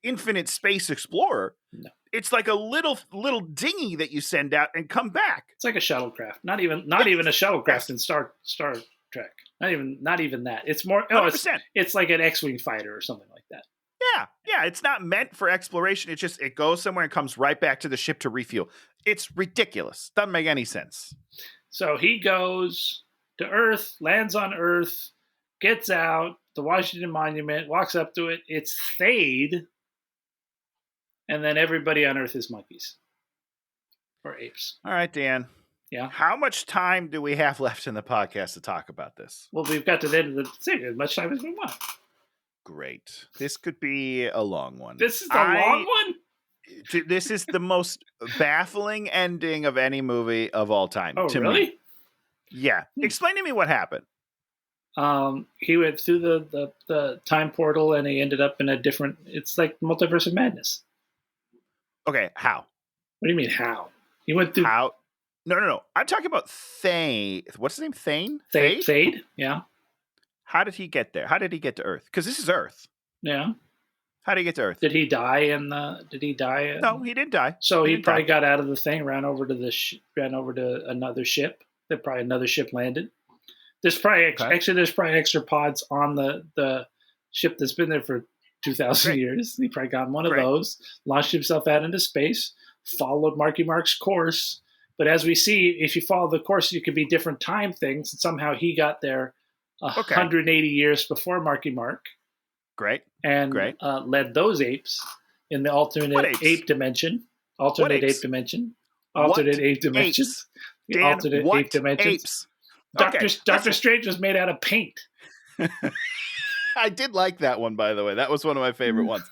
infinite space explorer. No. It's like a little dinghy that you send out and come back. It's like a shuttlecraft. Not even a shuttlecraft in Star Trek. Not even that. It's more. It's like an X-wing fighter or something like that. Yeah. It's not meant for exploration. It's just it goes somewhere and comes right back to the ship to refuel. It's ridiculous. Doesn't make any sense. So he goes to Earth, lands on Earth, gets out the Washington Monument, walks up to it. It's Thade. And then everybody on Earth is monkeys. Or apes. All right, Dan. Yeah? How much time do we have left in the podcast to talk about this? Well, we've got to the end of the thing. As much time as we want. Great. This could be a long one. This is the long one? This is the most baffling ending of any movie of all time. Oh, to really? Me. Yeah. Explain to me what happened. He went through the time portal and he ended up in a different... It's like Multiverse of Madness. Okay, how? What do you mean, how? He went through... How? No. I'm talking about Thane. What's his name? Thane? Thade, yeah. How did he get there? How did he get to Earth? Because this is Earth. Yeah. How did he get to Earth? Did he die No, he didn't die. So he probably got out of the thing, ran over to another ship. Then probably another ship landed. There's probably there's probably extra pods on the ship that's been there for 2,000 years. He probably got one of those, launched himself out into space, followed Marky Mark's course. But as we see, if you follow the course, you could be different time things. And somehow he got there 180 years before Marky Mark. Great. And led those apes in the alternate ape dimension. Alternate ape dimension. Alternate ape dimensions. Dan, alternate ape dimensions. Apes? Doctor Strange was made out of paint. I did like that one, by the way. That was one of my favorite ones.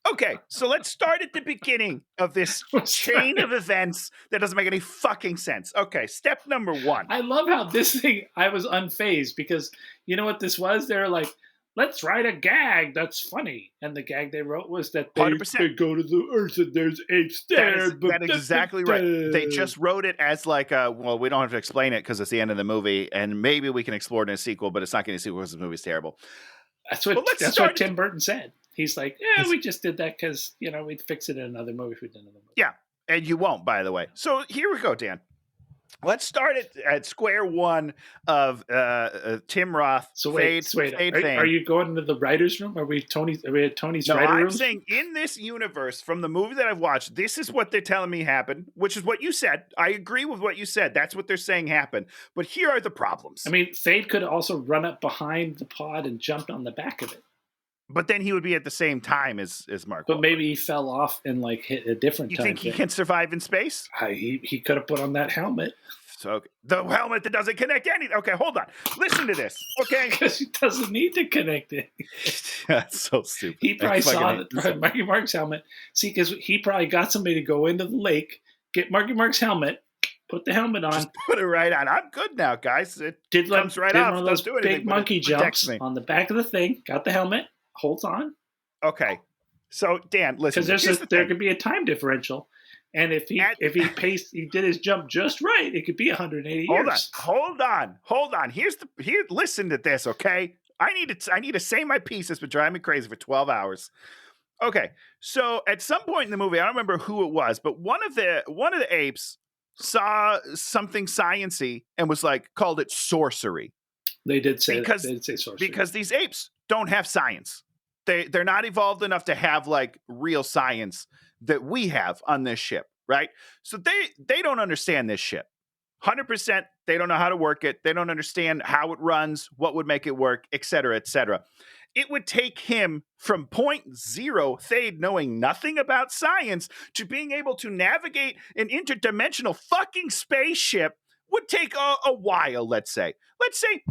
Okay, so let's start at the beginning of this chain of events that doesn't make any fucking sense. Okay, step number one. I love how this thing, I was unfazed because you know what this was? They were like, let's write a gag that's funny. And the gag they wrote was that they go to the Earth and there's apes there. That's exactly right. They just wrote it as like, well, we don't have to explain it because it's the end of the movie, and maybe we can explore it in a sequel, but it's not getting a sequel because the movie's terrible. That's what Tim Burton said. He's like, we just did that because, we'd fix it in another movie if we did another movie. Yeah, and you won't, by the way. So here we go, Dan. Let's start at square one of Tim Roth. So wait. Are you going to the writer's room? Are we at Tony's writer's room? I'm saying in this universe, from the movie that I've watched, this is what they're telling me happened, which is what you said. I agree with what you said. That's what they're saying happened. But here are the problems. I mean, Thade could also run up behind the pod and jumped on the back of it. But then he would be at the same time as Mark. But maybe he fell off and hit a different time. You think he can survive in space? He could have put on that helmet. So the helmet that doesn't connect anything. Okay, hold on. Listen to this. Okay. Because he doesn't need to connect it. That's so stupid. He probably I fucking saw hate this. Marky Mark's helmet. See, because he probably got somebody to go into the lake, get Marky Mark's helmet, put the helmet on, Just put it right on. I'm good now, guys. It comes right did off. one of those Doesn't do anything, big but it monkey protects jumps me. on the back of the thing, got the helmet, holds on. Okay. So Dan, listen. Because there could be a time differential. And if he did his jump just right, it could be 180 years. Hold on. Listen to this, okay? I need to say my piece. It's been driving me crazy for 12 hours. Okay, so at some point in the movie, I don't remember who it was, but one of the apes saw something science-y and was like, called it sorcery. They did say that. They did say sorcery. Because these apes don't have science. They're not evolved enough to have like real science that we have on this ship, right? So they don't understand this ship. 100%, they don't know how to work it. They don't understand how it runs, what would make it work, et cetera, et cetera. It would take him from 0.0 Thade knowing nothing about science to being able to navigate an interdimensional fucking spaceship would take a while, let's say. Let's say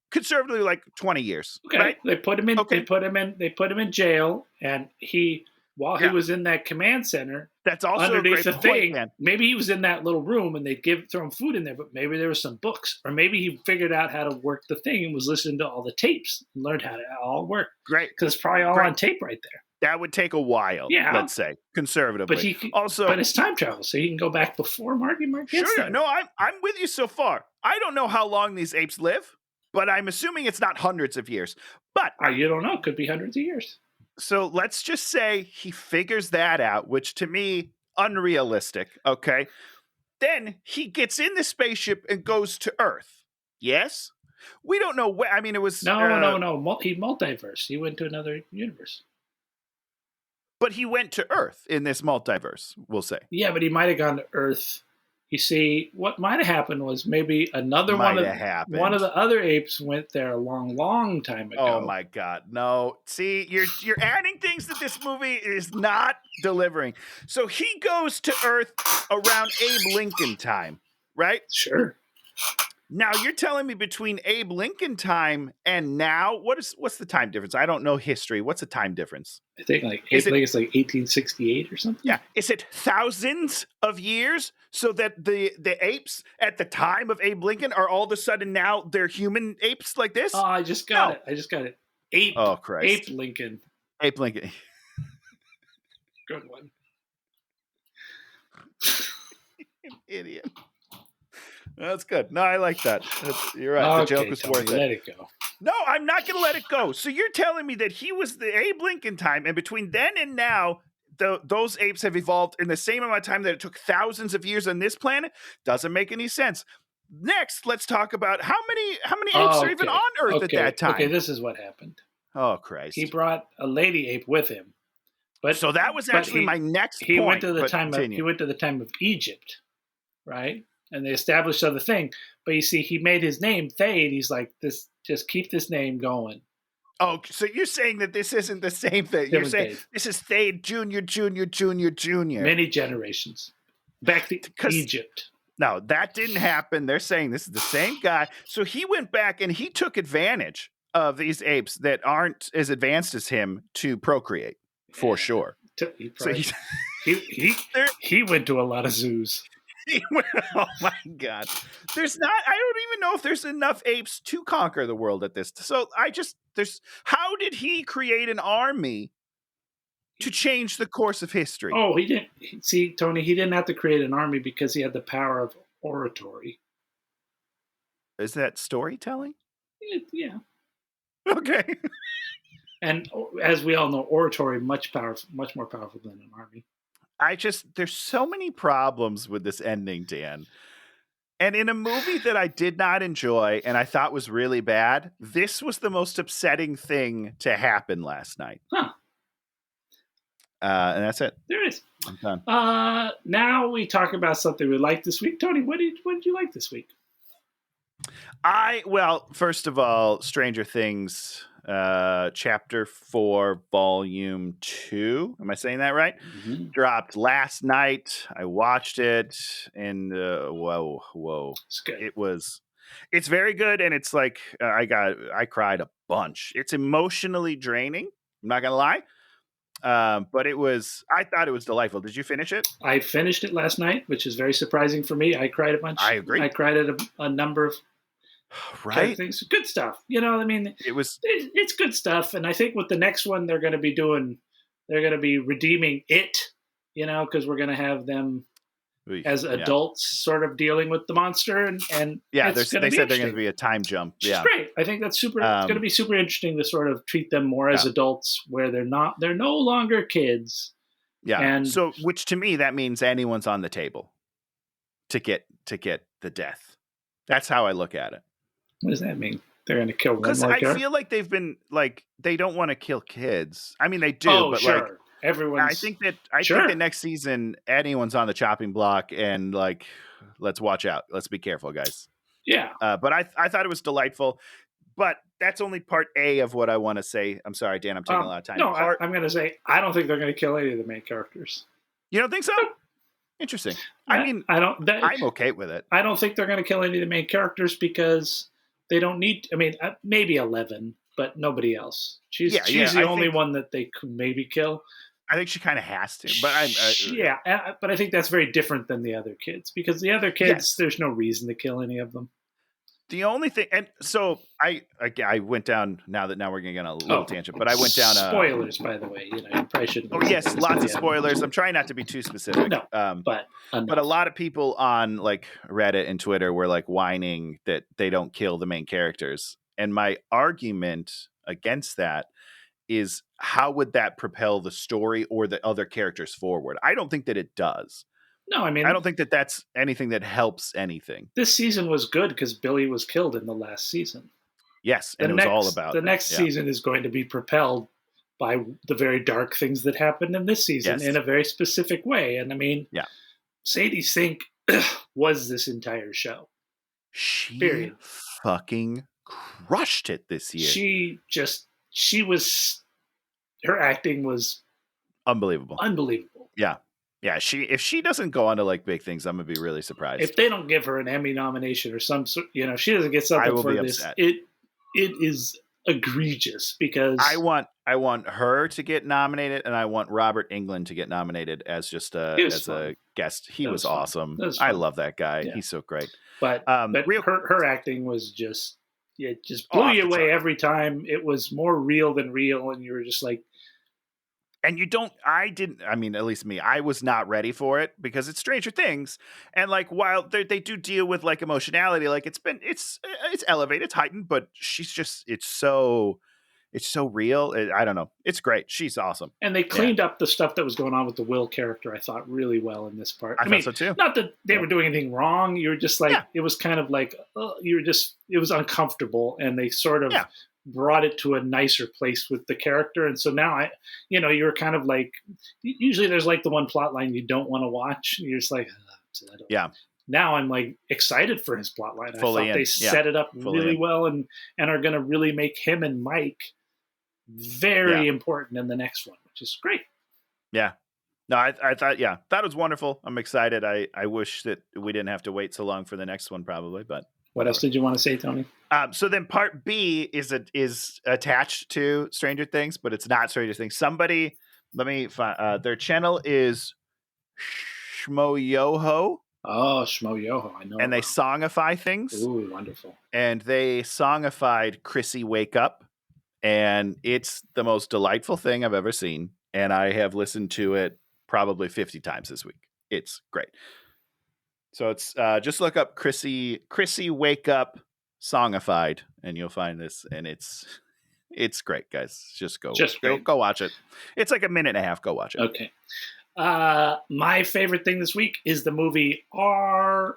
conservatively like 20 years. Okay. Right? They put him in Okay. they put him in jail, and he was in that command center, That's also underneath a the great thing, point, man. maybe he was in that little room and they'd throw him food in there, but maybe there was some books, or maybe he figured out how to work the thing and was listening to all the tapes and learned how to all work. Great. Because it's probably all Great. on tape right there. That would take a while, Yeah. let's say, conservatively. But but it's time travel, so he can go back before Marky Mark gets Sure. there. No, I'm with you so far. I don't know how long these apes live, but I'm assuming it's not hundreds of years. But You don't know. It could be hundreds of years. so let's just say he figures that out, which to me, unrealistic. Okay. Then he gets in the spaceship and goes to Earth. Yes? We don't know where. I mean, it was. No. He multiverse. He went to another universe. But he went to Earth in this multiverse, we'll say. Yeah, but he might have gone to Earth. You see, what might have happened was maybe another one of the other apes went there a long, long time ago. Oh my God, no! See, you're adding things that this movie is not delivering. So he goes to Earth around Abe Lincoln time, right? Sure. Now you're telling me between Abe Lincoln time and now, what's the time difference? I don't know history. What's the time difference? I think it's like 1868 or something. Yeah, is it thousands of years? So that the apes at the time of Abe Lincoln are all of a sudden now they're human apes like this? Oh, I just got it. Ape. Oh Christ! Ape Lincoln. Ape Lincoln. Good one. Idiot. That's good. No, I like that. You're right. The joke was Tony, worth it. let it go. No, I'm not going to let it go. So you're telling me that he was the Abe Lincoln time, and between then and now, those apes have evolved in the same amount of time that it took thousands of years on this planet? Doesn't make any sense. Next, let's talk about how many apes are even on Earth at that time. Okay, this is what happened. Oh, Christ. He brought a lady ape with him. So that was actually my next point. He went to the time of Egypt, right? And they established other thing. But you see, he made his name Thade. He's like, this. Just keep this name going. Oh, so you're saying that this isn't the same thing. You're saying this is Thade Jr. Many generations. Back to Egypt. No, that didn't happen. They're saying this is the same guy. So he went back and he took advantage of these apes that aren't as advanced as him to procreate, for sure. He went to a lot of zoos. Oh my God. I don't even know if there's enough apes to conquer the world at this. So how did he create an army to change the course of history? Oh, he didn't. See, Tony, he didn't have to create an army because he had the power of oratory. Is that storytelling? Yeah. Okay. And as we all know, oratory much more powerful than an army. There's so many problems with this ending, Dan. And in a movie that I did not enjoy and I thought was really bad, this was the most upsetting thing to happen last night. Huh. And that's it. There it is. I'm done. Now we talk about something we liked this week. Tony, what did you like this week? First of all, Stranger Things Chapter 4, Volume 2. Am I saying that right? Mm-hmm. Dropped last night. I watched it, and whoa. It's good. It's very good, and it's like I cried a bunch. It's emotionally draining. I'm not gonna lie. But I thought it was delightful. Did you finish it? I finished it last night, which is very surprising for me. I cried a bunch. I agree. I cried at a number of right things. Good stuff. I mean, it's good stuff. And I think with the next one, they're going to be redeeming it, because we're going to have them as adults sort of dealing with the monster. And they said they're going to be a time jump. Which is great. I think that's super. It's going to be super interesting to sort of treat them more as adults, where they're no longer kids. Yeah. And so, which to me, that means anyone's on the table to get the death. That's how I look at it. What does that mean? They're going to kill one more Because I character? feel like they've been they don't want to kill kids. I mean, they do, but sure. Everyone's. I think that next season anyone's on the chopping block, and let's watch out. Let's be careful, guys. Yeah. But I thought it was delightful. But that's only part A of what I want to say. I'm sorry, Dan. I'm taking a lot of time. No, I'm going to say I don't think they're going to kill any of the main characters. You don't think so? Interesting. I mean, I'm okay with it. I don't think they're going to kill any of the main characters because they don't need. I mean, maybe 11, but nobody else. She's the only one that they could maybe kill. I think she kind of has to, but but I think that's very different than the other kids, because the other kids, there's no reason to kill any of them. The only thing, and so I went down. Now we're going to get on a little tangent, but I went down. Spoilers, by the way. You probably shouldn't. Oh yes, lots of spoilers. I'm trying not to be too specific. No, but a lot of people on Reddit and Twitter were whining that they don't kill the main characters, and my argument against that is, how would that propel the story or the other characters forward? I don't think that it does. No, I mean, I don't think that that's anything that helps anything. This season was good because Billy was killed in the last season. Yes, and it was all about the next season is going to be propelled by the very dark things that happened in this season in a very specific way. And I mean, Sadie Sink was this entire show. She fucking crushed it this year. Her acting was unbelievable. Yeah. Yeah, if she doesn't go on to big things, I'm gonna be really surprised. If they don't give her an Emmy nomination or some sort, she doesn't get something for this. Upset. It is egregious, because I want her to get nominated, and I want Robert Englund to get nominated as just a guest. He was awesome. I love that guy. Yeah. He's so great. But her acting was just blew you away every time. It was more real than real, and you were just like. And at least me, I was not ready for it, because it's Stranger Things. And while they do deal with emotionality, it's elevated, it's heightened, but it's so real. I don't know. It's great. She's awesome. And they cleaned up the stuff that was going on with the Will character, I thought, really well in this part. I mean, so too. Not that they were doing anything wrong. You were just it was kind of it was uncomfortable, and they sort of brought it to a nicer place with the character. And so now you're kind of usually there's the one plot line you don't want to watch. You're just now I'm excited for his plot line. I thought they set it up really well, and are going to really make him and Mike very important in the next one, which is great. Yeah. No, I thought, that was wonderful. I'm excited. I wish that we didn't have to wait so long for the next one, probably, but. What else did you want to say, Tony? So then part B is attached to Stranger Things, but it's not Stranger Things. Somebody, let me find, their channel is Shmoyoho. Oh, Shmoyoho, I know. And they songify things. Ooh, wonderful. And they songified Chrissy Wake Up, and it's the most delightful thing I've ever seen. And I have listened to it probably 50 times this week. It's great. So it's just look up Chrissy Wake Up songified, and you'll find this, and it's great, guys. Just go watch it. It's a minute and a half. Go watch it. Okay. My favorite thing this week is the movie RRR.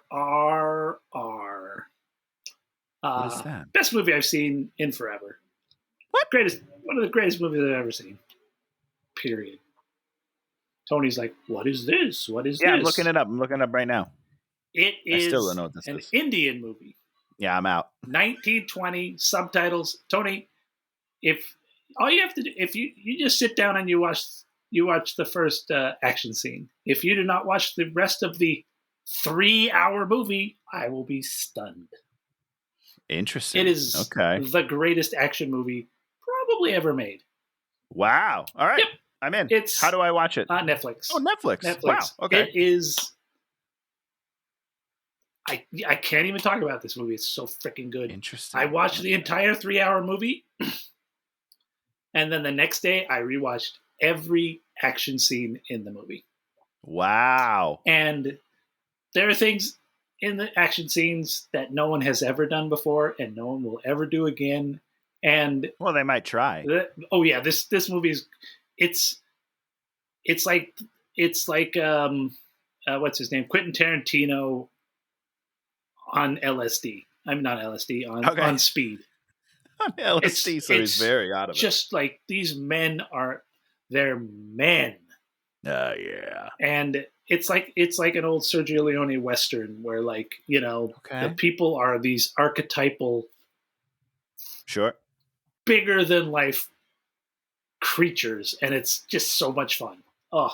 What is that? Best movie I've seen in forever. What? One of the greatest movies I've ever seen. Period. Tony's like, what is this? What is this? Yeah, I'm looking it up. I'm looking it up right now. It is I still don't know what this an is. Indian movie. Yeah, I'm out. 1920 subtitles. Tony, if all you have to do, if you just sit down and you watch the first action scene. If you do not watch the rest of the 3-hour movie, I will be stunned. Interesting. It is okay. the greatest action movie probably ever made. Wow. All right. Yep. I'm in. It's How do I watch it? on Netflix. Oh, Netflix. Netflix. Wow. Okay. It is. I can't even talk about this movie. It's so freaking good. Interesting. I watched the entire 3-hour movie, and then the next day I rewatched every action scene in the movie. Wow. And there are things in the action scenes that no one has ever done before, and no one will ever do again. And well, they might try. This movie is it's like what's his name, Quentin Tarantino on LSD. I'm not LSD on speed. On LSD, so he's very out of it. Just like these men they're men. Yeah. And it's like an old Sergio Leone Western where the people are these archetypal, sure, bigger than life creatures, and it's just so much fun. I'm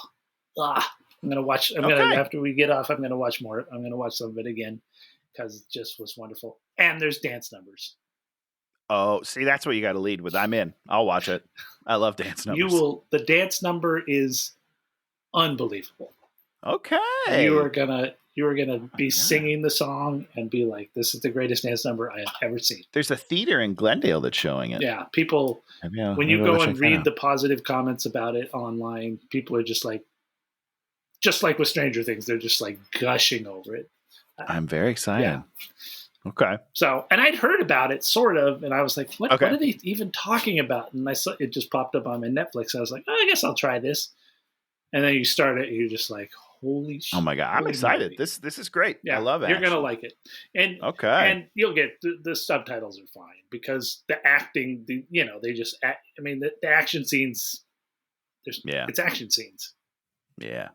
gonna watch. After we get off, I'm gonna watch more. I'm gonna watch some of it again because it just was wonderful. And there's dance numbers. Oh, see, that's what you got to lead with. I'm in. I'll watch it. I love dance numbers. The dance number is unbelievable. Okay. You are gonna be singing the song and be like, "This is the greatest dance number I have ever seen." There's a theater in Glendale that's showing it. Yeah, people. When you go and read the positive comments about it online, people are just like with Stranger Things, they're just like gushing over it. I'm very excited. Yeah. Okay. So, and I'd heard about it sort of, and I was like, what are they even talking about? And I saw it just popped up on my Netflix. I was like, I guess I'll try this. And then you start it, and you're just like, holy shit. Oh my God. I'm excited. Movie. This is great. Yeah, I love it. You're going to like it. And and you'll get the subtitles are fine because the acting, they just act. I mean, the action scenes, it's action scenes. Yeah.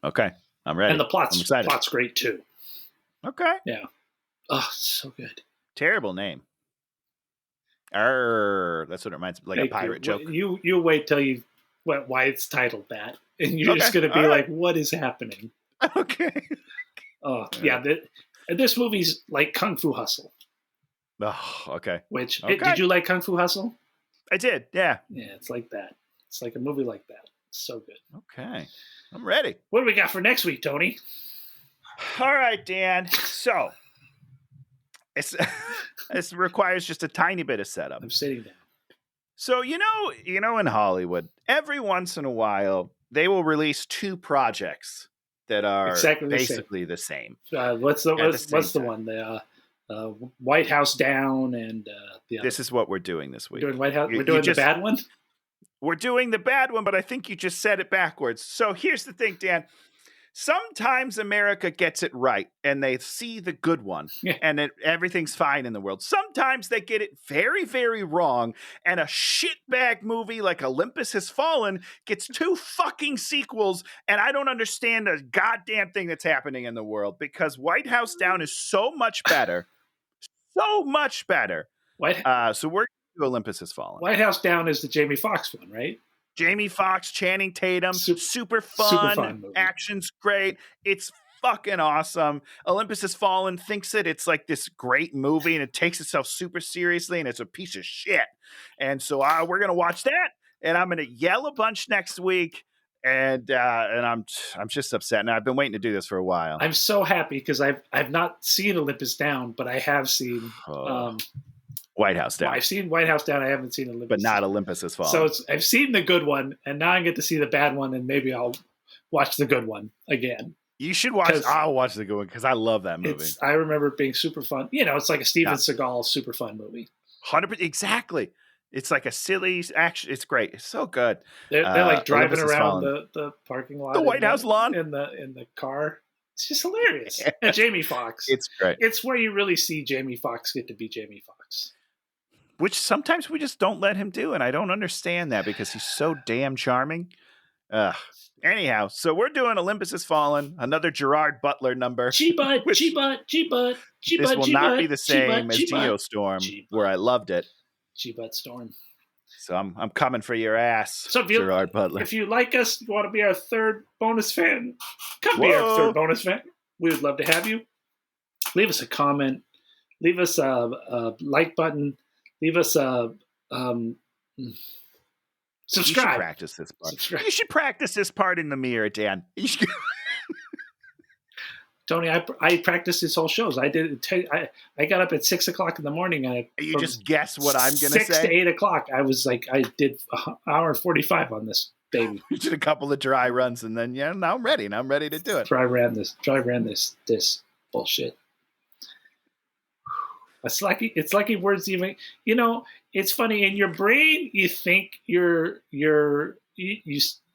Okay. I'm ready. And the plot's great too. Okay. Yeah. Oh, so good. Terrible name. That's what it reminds me, like a pirate joke. You wait till why it's titled that, and you're just going to be like, "What is happening?" Okay. Oh yeah, this movie's like Kung Fu Hustle. Oh, okay. Did you like Kung Fu Hustle? I did. Yeah. Yeah, it's like that. It's like a movie like that. It's so good. Okay, I'm ready. What do we got for next week, Tony? All right, Dan. So. It requires just a tiny bit of setup. I'm sitting down. So, in Hollywood, every once in a while, they will release 2 projects that are basically the same. What's the one? The White House Down and the other. This is what we're doing this week. We're doing White House. We're doing the bad one? We're doing the bad one, but I think you just said it backwards. So here's the thing, Dan. Sometimes America gets it right and they see the good one and everything's fine in the world. Sometimes they get it very, very wrong and a shitbag movie like Olympus Has Fallen gets 2 fucking sequels and I don't understand a goddamn thing that's happening in the world because White House Down is so much better. So much better. So we're going to do Olympus Has Fallen. White House Down is the Jamie Foxx one, right? Jamie Foxx, Channing Tatum, super fun movie. Action's great. It's fucking awesome. Olympus Has Fallen thinks it's like this great movie and it takes itself super seriously and it's a piece of shit. And so we're going to watch that and I'm going to yell a bunch next week. And I'm just upset. Now I've been waiting to do this for a while. I'm so happy because I've not seen Olympus Down, but I have seen White House Down. I've seen White House Down. I haven't seen Olympus. But not Olympus Has Fallen. So I've seen the good one, and now I get to see the bad one, and maybe I'll watch the good one again. You should watch. I'll watch the good one because I love that movie. I remember it being super fun. It's like a Steven Seagal super fun movie. 100%. Exactly. It's like a silly action. It's great. It's so good. They're like driving around the parking lot. The White House lawn. In the car. It's just hilarious. Yeah. And Jamie Foxx. It's great. It's where you really see Jamie Foxx get to be Jamie Foxx. Which sometimes we just don't let him do, and I don't understand that because he's so damn charming. Anyhow, so we're doing Olympus Has Fallen, another Gerard Butler number. G-Butt. This will not be the same as Geostorm, where I loved it. G-Butt Storm. So I'm coming for your ass, So Gerard Butler. if you like us, you want to be our third bonus fan, come be our third bonus fan. We would love to have you. Leave us a comment. Leave us a like button. Leave us a subscribe. You should practice this part. You should practice this part in the mirror, Dan. Tony, I practiced this whole shows. I did. I got up at 6 o'clock in the morning. And you just guess what I'm going to say? 6 to 8 o'clock. I was like, I did an hour and 45 on this baby. You did a couple of dry runs, and then now I'm ready. Now I'm ready to do it. Dry ran this bullshit. It's like words even. It's funny in your brain. You think you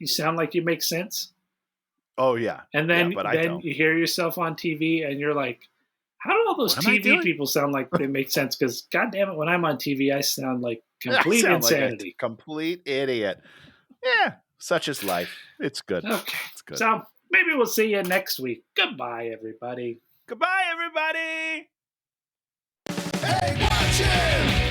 sound like you make sense. Oh yeah, and then but I don't. You hear yourself on TV, and you're like, "How do all those TV people sound like they make sense?" Because goddamn it, when I'm on TV, I sound like complete insanity, like a complete idiot. Yeah, such is life. It's good. Okay, it's good. So maybe we'll see you next week. Goodbye, everybody. Goodbye, everybody. Hey, watch him!